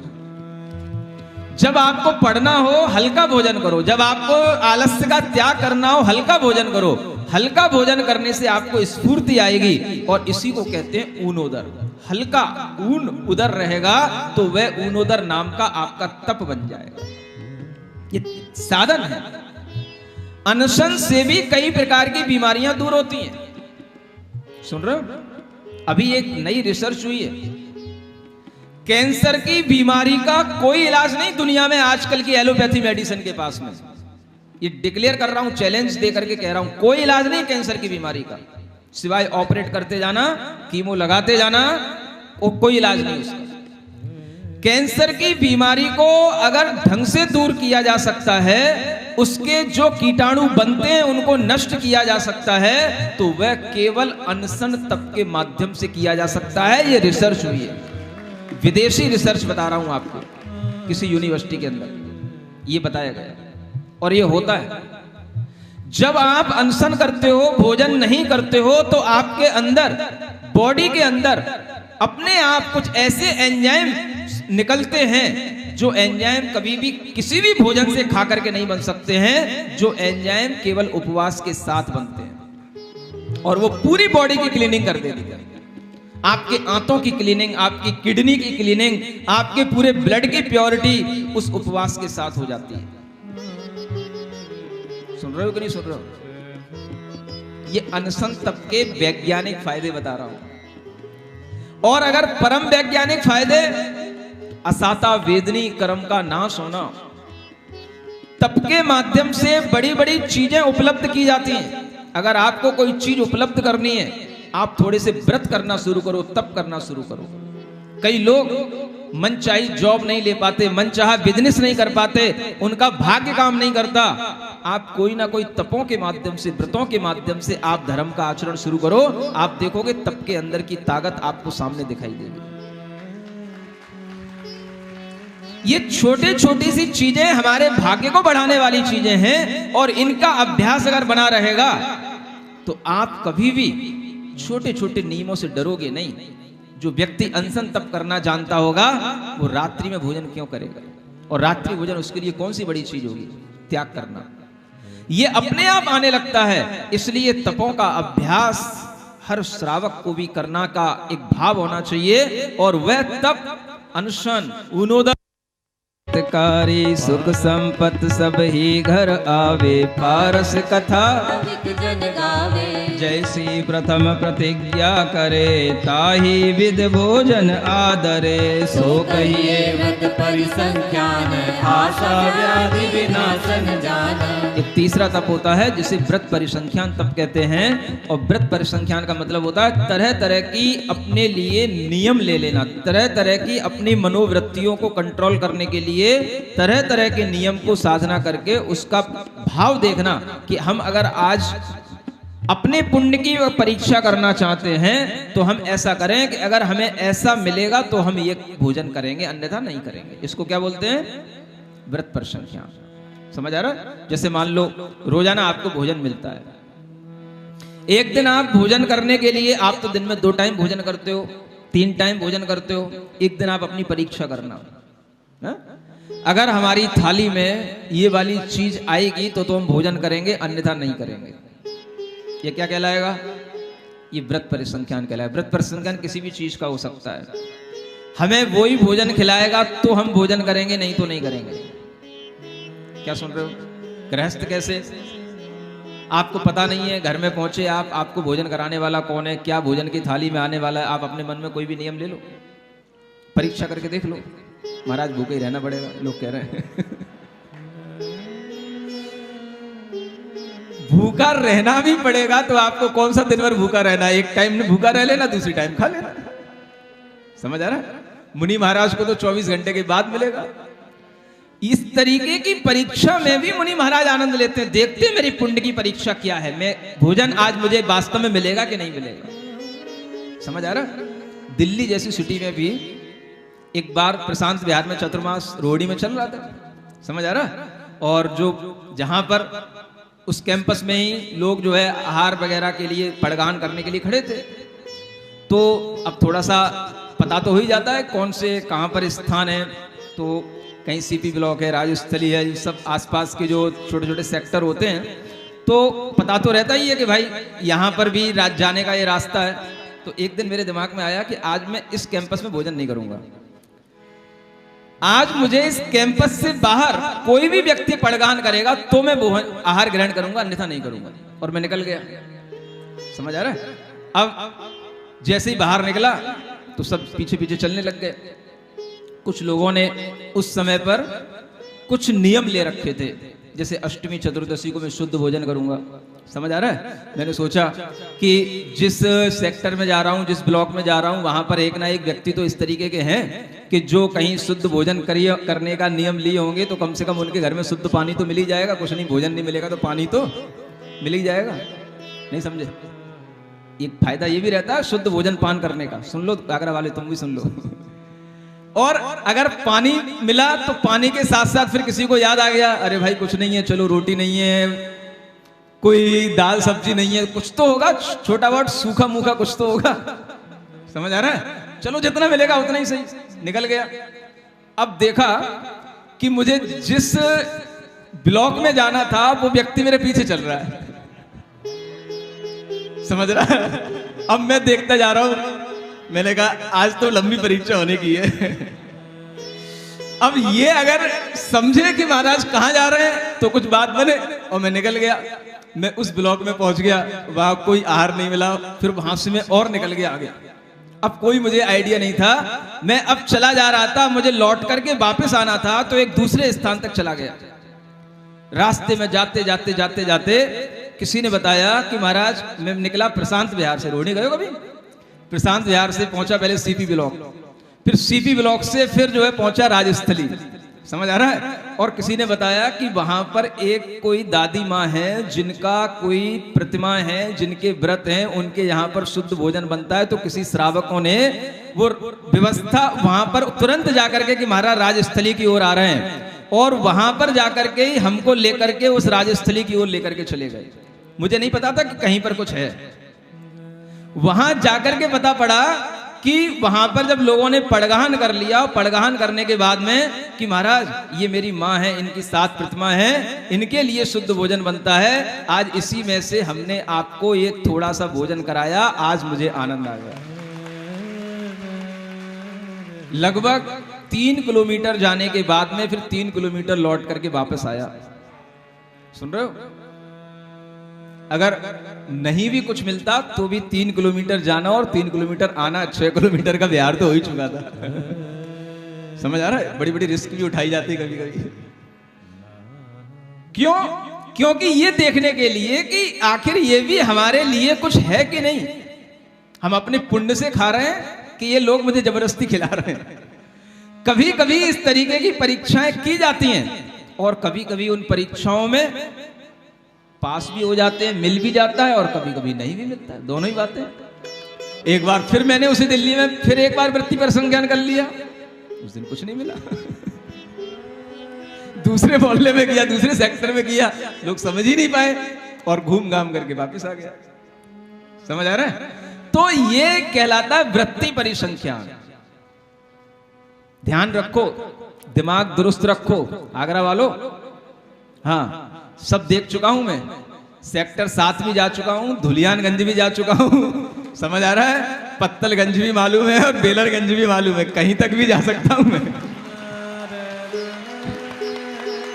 C: जब आपको पढ़ना हो हल्का भोजन करो, जब आपको आलस्य का त्याग करना हो हल्का भोजन करो, हल्का भोजन करने से आपको स्फूर्ति आएगी और इसी को कहते हैं ऊनोदर। हल्का ऊन उदर रहेगा तो वह ऊनोदर नाम का आपका तप बन जाएगा। ये साधन है। अनशन से भी कई प्रकार की बीमारियां दूर होती हैं। सुन रहे हो? अभी एक नई रिसर्च हुई है, कैंसर की बीमारी का कोई इलाज नहीं दुनिया में आजकल की एलोपैथी मेडिसिन के पास में। ये डिक्लेयर कर रहा हूं, चैलेंज दे करके कह रहा हूं, कोई इलाज नहीं कैंसर की बीमारी का, सिवाय ऑपरेट करते जाना, कीमो लगाते जाना, और कोई इलाज नहीं उसका। कैंसर की बीमारी को अगर ढंग से दूर किया जा सकता है, उसके जो कीटाणु बनते हैं उनको नष्ट किया जा सकता है, तो वह केवल अनशन तप के माध्यम से किया जा सकता है। ये रिसर्च हुई है, विदेशी रिसर्च बता रहा हूं आपको, किसी यूनिवर्सिटी के अंदर ये बताया गया, और ये होता है। जब आप अनशन करते हो, भोजन नहीं करते हो, तो आपके अंदर, बॉडी के अंदर अपने आप कुछ ऐसे एंजाइम निकलते हैं जो एंजाइम कभी भी किसी भी भोजन से खा करके नहीं बन सकते हैं, जो एंजाइम केवल उपवास के साथ बनते हैं, और वो पूरी बॉडी की क्लीनिंग कर देते हैं। आपके आंतों की क्लीनिंग, आपकी किडनी की क्लीनिंग, आपके पूरे ब्लड की प्योरिटी उस उपवास के साथ हो जाती है। सुन रहे हो कि नहीं सुन रहे हो? ये अनशन तप के वैज्ञानिक फायदे बता रहा हूं। और अगर परम वैज्ञानिक फायदे, असाता वेदनी कर्म का नाश होना, तप के माध्यम से बड़ी बड़ी चीजें उपलब्ध की जाती हैं। अगर आपको कोई चीज उपलब्ध करनी है, आप थोड़े से व्रत करना शुरू करो, तप करना शुरू करो। कई लोग मनचाही जॉब नहीं ले पाते, मनचाहा बिजनेस नहीं कर पाते, उनका भाग्य काम नहीं करता। आप कोई ना कोई तपों के माध्यम से, व्रतों के माध्यम से आप धर्म का आचरण शुरू करो, आप देखोगे तप के अंदर की ताकत आपको सामने दिखाई देगी। ये छोटे छोटी सी चीजें हमारे भाग्य को बढ़ाने वाली चीजें हैं, और इनका अभ्यास अगर बना रहेगा तो आप कभी भी छोटे छोटे नियमों से डरोगे नहीं। जो व्यक्ति अनशन तप करना जानता होगा, वो रात्रि में भोजन क्यों करेगा, और रात्रि भोजन उसके लिए कौन सी बड़ी चीज होगी? त्याग करना। ये अपने आप आने लगता है। इसलिए तपों का अभ्यास हर श्रावक को भी करना का एक भाव होना चाहिए, और वह तप, अनशन, ऊनोदर कारी सुख संपत सब ही घर आवे, पारस कथा
E: जन गावे।
C: जैसी प्रथम प्रतिज्ञा करे, ताही विध भोजन आदरे। सो कहिए
E: व्रत परिसंख्यान, आशा व्याधि विनाशन जान।
C: एक तीसरा तप होता है जिसे व्रत परिसंख्यान तप कहते हैं। और व्रत परिसंख्यान का मतलब होता है तरह तरह की अपने लिए नियम ले लेना, तरह तरह की अपनी मनोवृत्तियों को कंट्रोल करने के लिए तरह तरह के नियम को साधना करके उसका भाव देखना कि हम अगर आज अपने पुण्य की परीक्षा करना चाहते हैं तो हम ऐसा करें कि अगर हमें ऐसा मिलेगा तो हम ये भोजन करेंगे, अन्यथा नहीं करेंगे। इसको क्या बोलते हैं? व्रत परिसंख्यान। समझ आ रहा है? जैसे मान लो रोजाना आपको भोजन मिलता है, एक दिन आप भोजन करने के लिए, आप तो दिन में 2 टाइम भोजन करते हो, 3 टाइम भोजन करते हो, एक दिन आप अपनी परीक्षा करना है? अगर हमारी थाली में ये वाली चीज आएगी तो हम भोजन करेंगे, अन्यथा नहीं करेंगे। ये क्या कहलाएगा? ये व्रत परिसंख्यान कहलाएगा। व्रत परिसंख्यान किसी भी चीज का हो सकता है। हमें वही भोजन खिलाएगा तो हम भोजन करेंगे, नहीं तो नहीं करेंगे। क्या सुन रहे हो? गृहस्थ कैसे? आपको पता नहीं है, घर में पहुंचे आप, आपको भोजन कराने वाला कौन है, क्या भोजन की थाली में आने वाला है, आप अपने मन में कोई भी नियम ले लो, परीक्षा करके देख लो। महाराज भूखे ही रहना पड़ेगा, लोग कह रहे हैं। भूखा रहना भी पड़ेगा तो आपको कौन सा दिन भर भूखा रहना है? एक टाइम भूखा रह लेना, दूसरी टाइम खा लेना। समझ आ रहा है? मुनि महाराज को तो 24 घंटे के बाद मिलेगा। इस तरीके की परीक्षा में भी मुनि महाराज आनंद लेते हैं, देखते हैं मेरी पुण्य की परीक्षा क्या है, मैं भोजन आज मुझे वास्तव में मिलेगा कि नहीं मिलेगा। समझ आ रहा? दिल्ली जैसी सिटी में भी एक बार प्रशांत विहार में चतुर्मास रोहिणी में चल रहा था। समझ आ रहा? और जो जहां पर उस कैंपस में ही लोग जो है आहार वगैरह के लिए पड़गान करने के लिए खड़े थे, तो अब थोड़ा सा पता तो हो ही जाता है कौन से कहां पर स्थान है। तो कहीं सीपी ब्लॉक है, राजस्थली है, सब आसपास के जो छोटे छोटे सेक्टर होते हैं, तो पता तो रहता ही है कि भाई यहाँ पर भी जाने का ये रास्ता है। तो एक दिन मेरे दिमाग में आया कि आज मैं इस कैंपस में भोजन नहीं करूंगा। आज मुझे इस कैंपस से बाहर कोई भी व्यक्ति पड़गान करेगा तो मैं आहार ग्रहण करूंगा, अन्यथा नहीं करूंगा। और मैं निकल गया। समझ आ रहा है? अब जैसे ही बाहर निकला तो सब पीछे पीछे चलने लग गए। कुछ लोगों ने उस समय पर कुछ नियम ले रखे थे, जैसे अष्टमी चतुर्दशी को मैं शुद्ध भोजन करूंगा। समझ आ रहा है? मैंने सोचा कि जिस सेक्टर में जा रहा हूं, जिस ब्लॉक में जा रहा हूं, वहां पर एक ना एक व्यक्ति तो इस तरीके के हैं कि जो कहीं शुद्ध भोजन करने का नियम लिए होंगे, तो कम से कम उनके घर में शुद्ध पानी तो मिल ही जाएगा। कुछ नहीं, भोजन नहीं मिलेगा तो पानी तो मिल ही जाएगा। नहीं समझे? एक फायदा ये भी रहता है शुद्ध भोजन पान करने का। सुन लो आगरा वाले, तुम भी सुन लो। और अगर पानी मिला तो पानी के साथ साथ फिर किसी को याद आ गया, अरे भाई कुछ नहीं है, चलो रोटी नहीं है, कोई दाल सब्जी नहीं है, कुछ तो होगा, छोटा बहुत सूखा मूखा कुछ तो होगा। समझ आ रहा है? चलो जितना मिलेगा उतना ही सही। निकल गया। अब देखा कि मुझे जिस ब्लॉक में जाना था वो व्यक्ति मेरे पीछे चल रहा है। समझ रहा है? अब मैं देखता जा रहा हूं। मैंने कहा आज तो लंबी परीक्षा होने की है। अब ये अगर समझे कि महाराज कहां जा रहे हैं तो कुछ बात बने। और मैं निकल गया। मैं उस ब्लॉक में पहुंच गया, वहां कोई आहार नहीं मिला। फिर वहां से मैं और निकल गया आगे। अब कोई मुझे आइडिया नहीं था। मैं अब चला जा रहा था, मुझे लौट करके वापस आना था, तो एक दूसरे स्थान तक चला गया। रास्ते में जाते जाते जाते जाते किसी ने बताया कि महाराज मैं निकला प्रशांत विहार से। रोड नहीं गए कभी? प्रशांत विहार से पहुंचा पहले सीपी ब्लॉक, फिर सीपी ब्लॉक से फिर जो है पहुंचा राजस्थली। समझ आ रहा है? और किसी ने बताया कि वहां पर एक कोई दादी माँ है जिनका कोई प्रतिमा है, जिनके व्रत हैं, उनके यहाँ पर शुद्ध भोजन बनता है। तो किसी श्रावकों ने वो व्यवस्था वहां पर तुरंत जाकर के कि महाराज राजस्थली की ओर आ रहे हैं, और वहां पर जाकर के ही हमको लेकर के उस राजस्थली की ओर लेकर के चले गए। मुझे नहीं पता था कि कहीं पर कुछ है। वहां जाकर के पता पड़ा कि वहां पर जब लोगों ने पड़गाहन कर लिया, पड़गाहन करने के बाद में कि महाराज ये मेरी माँ है, इनकी 7 प्रतिमा है, इनके लिए शुद्ध भोजन बनता है। आज इसी में से हमने आपको ये थोड़ा सा भोजन कराया, आज मुझे आनंद आ गया। लगभग 3 किलोमीटर जाने के बाद में फिर 3 किलोमीटर लौट करके वापस आया। सुन रहे हो? अगर नहीं भी कुछ मिलता तो भी 3 किलोमीटर जाना और 3 किलोमीटर आना, 6 किलोमीटर का बिहार तो हो ही चुका था। समझ आ रहा है? बड़ी बड़ी रिस्क भी उठाई जाती है कभी कभी। क्यों? क्योंकि ये देखने के लिए कि आखिर ये भी हमारे लिए कुछ है कि नहीं। हम अपने पुण्य से खा रहे हैं कि ये लोग मुझे जबरदस्ती खिला रहे हैं। कभी कभी इस तरीके की परीक्षाएं की जाती हैं, और कभी कभी उन परीक्षाओं में पास भी हो जाते हैं, मिल भी जाता है, और कभी कभी नहीं भी मिलता है। दोनों ही बातें। एक बार फिर मैंने उसी दिल्ली में फिर एक बार वृत्ति पर संज्ञान कर लिया, उस दिन कुछ नहीं मिला। दूसरे मोहल्ले में किया, दूसरे सेक्टर में किया, लोग समझ ही नहीं पाए और घूम घाम करके वापस आ गया। समझ आ रहा है? तो ये कहलाता है वृत्ति परिसंख्यान। ध्यान रखो, दिमाग दुरुस्त रखो आगरा वालों। हाँ, सब देख चुका हूं मैं। सेक्टर 7 भी जा चुका हूं, धुलियानगंज भी जा चुका हूं। समझ आ रहा है? पत्तलगंज भी मालूम है और बेलरगंज भी मालूम है। कहीं तक भी जा सकता हूं मैं।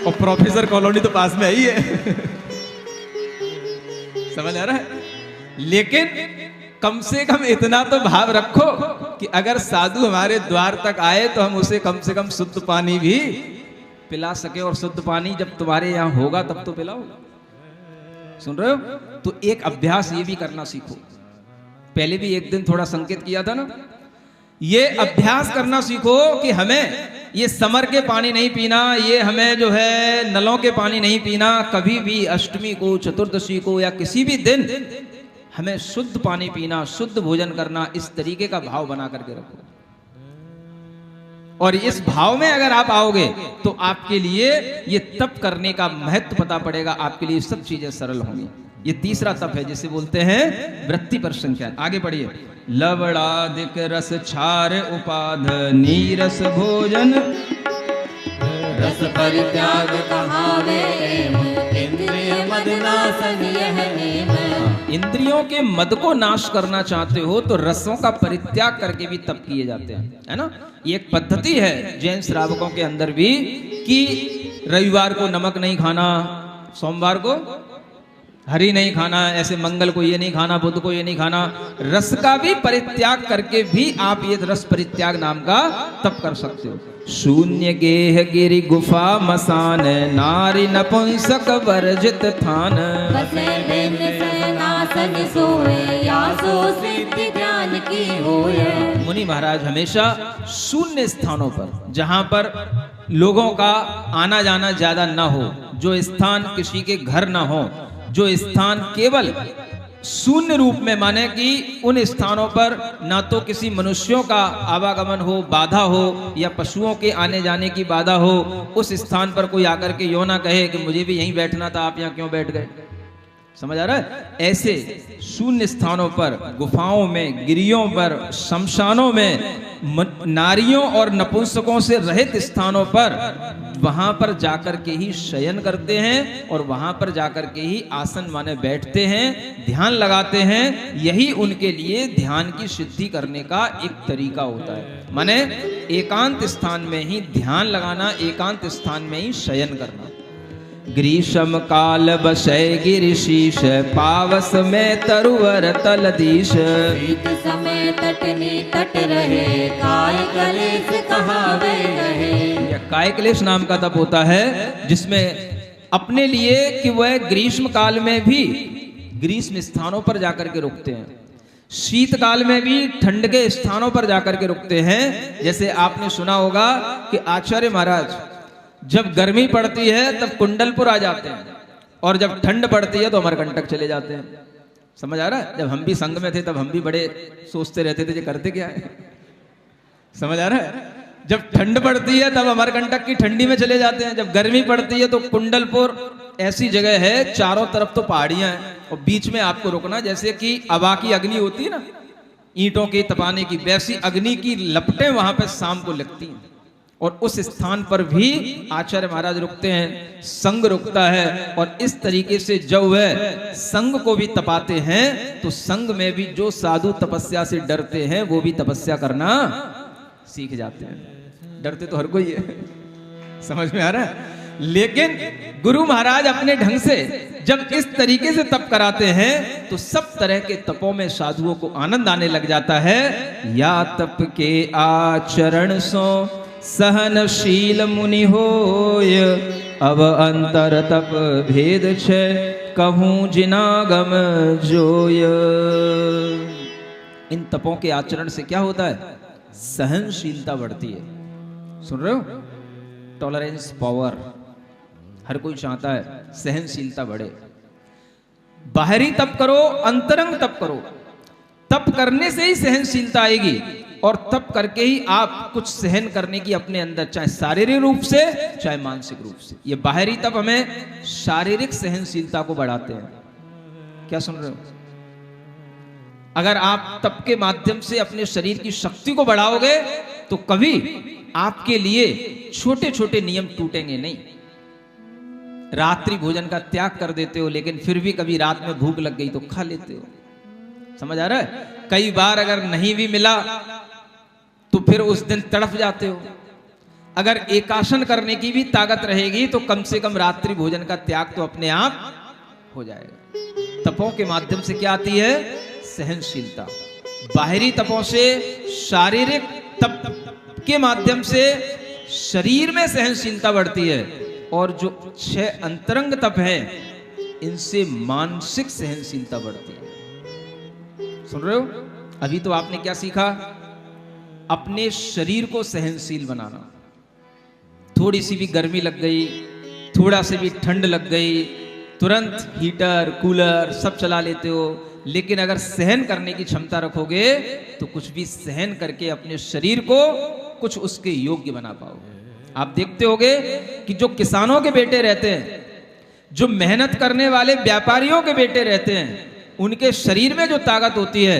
C: और प्रोफेसर कॉलोनी तो पास में ही है। समझ आ रहा है? लेकिन कम से कम इतना तो भाव रखो कि अगर साधु हमारे द्वार तक आए तो हम उसे कम से कम शुद्ध पानी भी पिला सके। और शुद्ध पानी जब तुम्हारे यहां होगा तब तो पिलाओ। सुन रहे हो? तो एक अभ्यास ये भी करना सीखो। पहले भी एक दिन थोड़ा संकेत किया था ना। ये अभ्यास करना सीखो कि हमें ये समर के पानी नहीं पीना, ये हमें जो है नलों के पानी नहीं पीना। कभी भी अष्टमी को, चतुर्दशी को या किसी भी दिन हमें शुद्ध पानी पीना, शुद्ध भोजन करना, इस तरीके का भाव बना करके रखो। और इस भाव में अगर आप आओगे तो आपके लिए ये तप करने का महत्व पता पड़ेगा, आपके लिए सब चीजें सरल होंगी। ये तीसरा तप है जिसे बोलते हैं वृत्ति पर संख्यान। आगे बढ़िए। लवणादिक रस छार उपाध नीरस भोजन
E: रस परित्याग कहावे इंद्रिय मद मदनासन यह नेम।
C: इंद्रियों के मद को नाश करना चाहते हो तो रसों का परित्याग करके भी तप किए जाते हैं, है ना। ये एक पद्धति है जैन श्रावकों के अंदर भी कि रविवार को नमक नहीं खाना, सोमवार को हरी नहीं खाना, ऐसे मंगल को ये नहीं खाना, बुध को ये नहीं खाना। रस का भी परित्याग करके भी आप ये रस परित्याग नाम का तप कर सकते हो। शून्य गेह गिरि गुफा मसान, नारी नपुंसक वर्जित थान।
E: बसे बिन सेनासन सोए, या सो सिद्धि ध्यान की होए।
C: मुनि महाराज हमेशा शून्य स्थानों पर, जहां पर लोगों का आना जाना ज्यादा न हो, जो स्थान किसी के घर न हो, जो स्थान केवल शून्य रूप में, माने कि उन स्थानों पर ना तो किसी मनुष्यों का आवागमन हो, बाधा हो, या पशुओं के आने जाने की बाधा हो, उस स्थान पर कोई आकर के यो ना कहे कि मुझे भी यहीं बैठना था, आप यहाँ क्यों बैठ गए। समझ आ रहा है। ऐसे शून्य स्थानों पर, गुफाओं में, गिरियों पर, शमशानों में, नारियों और नपुंसकों से रहित स्थानों पर, वहां पर जाकर के ही शयन करते हैं और वहां पर जाकर के ही आसन माने बैठते हैं, ध्यान लगाते हैं। यही उनके लिए ध्यान की सिद्धि करने का एक तरीका होता है। माने एकांत स्थान में ही ध्यान लगाना, एकांत स्थान में ही शयन करना। ग्रीष्म काल बसै गिरिशीष, पावस में तरुवर तलदीश।
E: शीत समय तटनी तट रहे, काय कलेश कहावे रहे।
C: यह काय क्लेश नाम का तप होता है जिसमें अपने लिए कि वह ग्रीष्म काल में भी ग्रीष्म स्थानों पर जाकर के रुकते हैं, शीत काल में भी ठंड के स्थानों पर जाकर के रुकते हैं। जैसे आपने सुना होगा कि आचार्य महाराज जब गर्मी पड़ती है तब कुंडलपुर आ जाते हैं, और जब ठंड पड़ती है तो अमरकंटक चले जाते हैं। समझ आ रहा है। जब हम भी संघ में थे तब हम भी बड़े सोचते रहते थे ये करते क्या है। समझ आ रहा है। जब ठंड पड़ती है तब अमरकंटक की ठंडी में चले जाते हैं, जब गर्मी पड़ती है तो कुंडलपुर ऐसी जगह है, चारों तरफ तो पहाड़ियां हैं और बीच में आपको रुकना। जैसे कि अवा की अग्नि होती है ना, ईंटों की तपाने की, वैसी अग्नि की लपटें वहां पर शाम को लगती हैं। और उस स्थान पर भी आचार्य महाराज रुकते हैं, संघ रुकता है। और इस तरीके से जब वह संघ को भी तपाते हैं तो संघ में भी जो साधु तपस्या से डरते हैं वो भी तपस्या करना सीख जाते हैं। डरते तो हर कोई है, समझ में आ रहा है। लेकिन गुरु महाराज अपने ढंग से जब इस तरीके से तप कराते हैं तो सब तरह के तपों में साधुओं को आनंद आने लग जाता है। या तप के आचरण सो सहनशील मुनि होय, अब अंतर तप भेद छे कहूं जिनागम जोय। इन तपों के आचरण से क्या होता है? सहनशीलता बढ़ती है। सुन रहे हो? टॉलरेंस पावर हर कोई चाहता है सहनशीलता बढ़े। बाहरी तप करो, अंतरंग तप करो। तप करने से ही सहनशीलता आएगी, और तप करके ही आप कुछ सहन करने की अपने अंदर, चाहे शारीरिक रूप से चाहे मानसिक रूप से। ये बाहरी तप हमें शारीरिक सहनशीलता को बढ़ाते हैं। क्या सुन रहे हो? अगर आप तप के माध्यम से अपने शरीर की शक्ति को बढ़ाओगे तो कभी आपके लिए छोटे छोटे नियम टूटेंगे नहीं। रात्रि भोजन का त्याग कर देते हो, लेकिन फिर भी कभी रात में भूख लग गई तो खा लेते हो। समझ आ रहा है। कई बार अगर नहीं भी मिला तो फिर उस दिन तड़फ जाते हो। अगर एकासन करने की भी ताकत रहेगी तो कम से कम रात्रि भोजन का त्याग तो अपने आप हो जाएगा। तपों के माध्यम से क्या आती है? सहनशीलता। बाहरी तपों से, शारीरिक तप के माध्यम से शरीर में सहनशीलता बढ़ती है, और जो 6 अंतरंग तप हैं इनसे मानसिक सहनशीलता बढ़ती है। सुन रहे हो? अभी तो आपने क्या सीखा? अपने शरीर को सहनशील बनाना। थोड़ी सी भी गर्मी लग गई, थोड़ा सी भी ठंड लग गई, तुरंत हीटर कूलर सब चला लेते हो। लेकिन अगर सहन करने की क्षमता रखोगे तो कुछ भी सहन करके अपने शरीर को कुछ उसके योग्य बना पाओगे। आप देखते होगे कि जो किसानों के बेटे रहते हैं, जो मेहनत करने वाले व्यापारियों के बेटे रहते हैं, उनके शरीर में जो ताकत होती है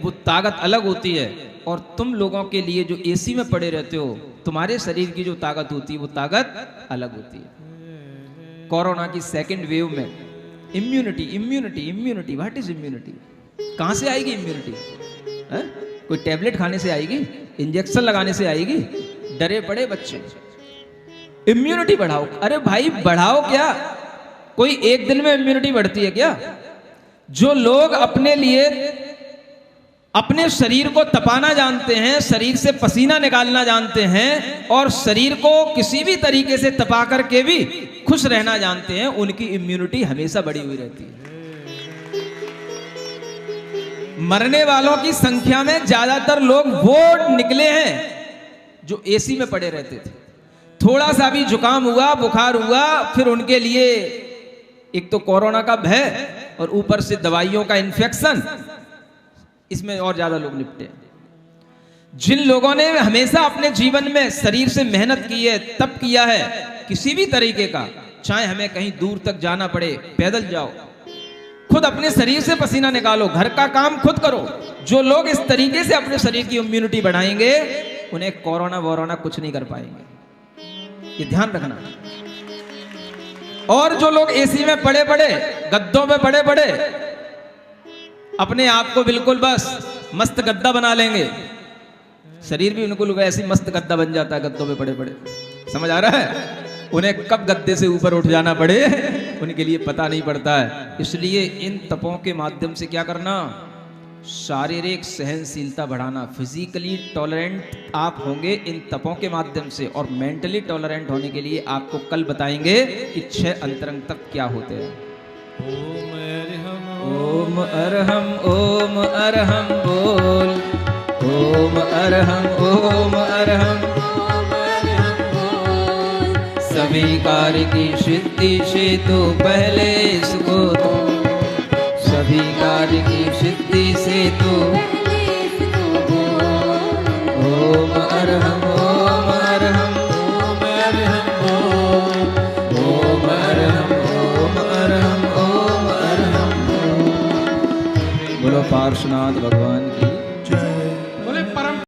C: वो ताकत अलग होती है। और तुम लोगों के लिए जो एसी में पड़े रहते हो, तुम्हारे शरीर की जो ताकत होती है वो ताकत अलग होती है। कोरोना की सेकंड वेव में immunity immunity immunity, what is immunity? कहां से आएगी इम्यूनिटी? कोई टैबलेट खाने से आएगी? इंजेक्शन लगाने से आएगी? डरे पड़े बच्चे। इम्यूनिटी बढ़ाओ। अरे भाई बढ़ाओ क्या? कोई एक दिन में इम्यूनिटी बढ़ती है क्या? जो लोग अपने लिए अपने शरीर को तपाना जानते हैं, शरीर से पसीना निकालना जानते हैं और शरीर को किसी भी तरीके से तपा करके भी खुश रहना जानते हैं, उनकी इम्यूनिटी हमेशा बढ़ी हुई रहती है। मरने वालों की संख्या में ज्यादातर लोग वो निकले हैं जो एसी में पड़े रहते थे। थोड़ा सा भी जुकाम हुआ, बुखार हुआ, फिर उनके लिए एक तो कोरोना का भय और ऊपर से दवाइयों का इन्फेक्शन, इसमें और ज्यादा लोग निपटे। जिन लोगों ने हमेशा अपने जीवन में शरीर से मेहनत की है, तप किया है किसी भी तरीके का, चाहे हमें कहीं दूर तक जाना पड़े, पैदल जाओ, खुद अपने शरीर से पसीना निकालो, घर का काम खुद करो। जो लोग इस तरीके से अपने शरीर की इम्यूनिटी बढ़ाएंगे, उन्हें कोरोना वोरोना कुछ नहीं कर पाएंगे, ये ध्यान रखना। और जो लोग एसी में पड़े पड़े, गद्दों में पड़े पड़े, अपने आप को बिल्कुल बस मस्त गद्दा बना लेंगे, शरीर भी उनको ऐसी मस्त गद्दा बन जाता है गद्दों में पड़े पड़े। समझ आ रहा है? उन्हें कब गद्दे से ऊपर उठ जाना पड़े उनके लिए पता नहीं पड़ता है। इसलिए इन तपों के माध्यम से क्या करना? शारीरिक सहनशीलता बढ़ाना। फिजिकली टॉलरेंट आप होंगे इन तपों के माध्यम से, और मेंटली टॉलरेंट होने के लिए आपको कल बताएंगे कि 6 अंतरंग तप क्या होते हैं। ओम अरहम ओम अरहम बोल, ओम अरहम ओम अरहम, सभी कार्य की सिद्धि से तो पहले इसको दो, सभी कार्य की सिद्धि से तो ओम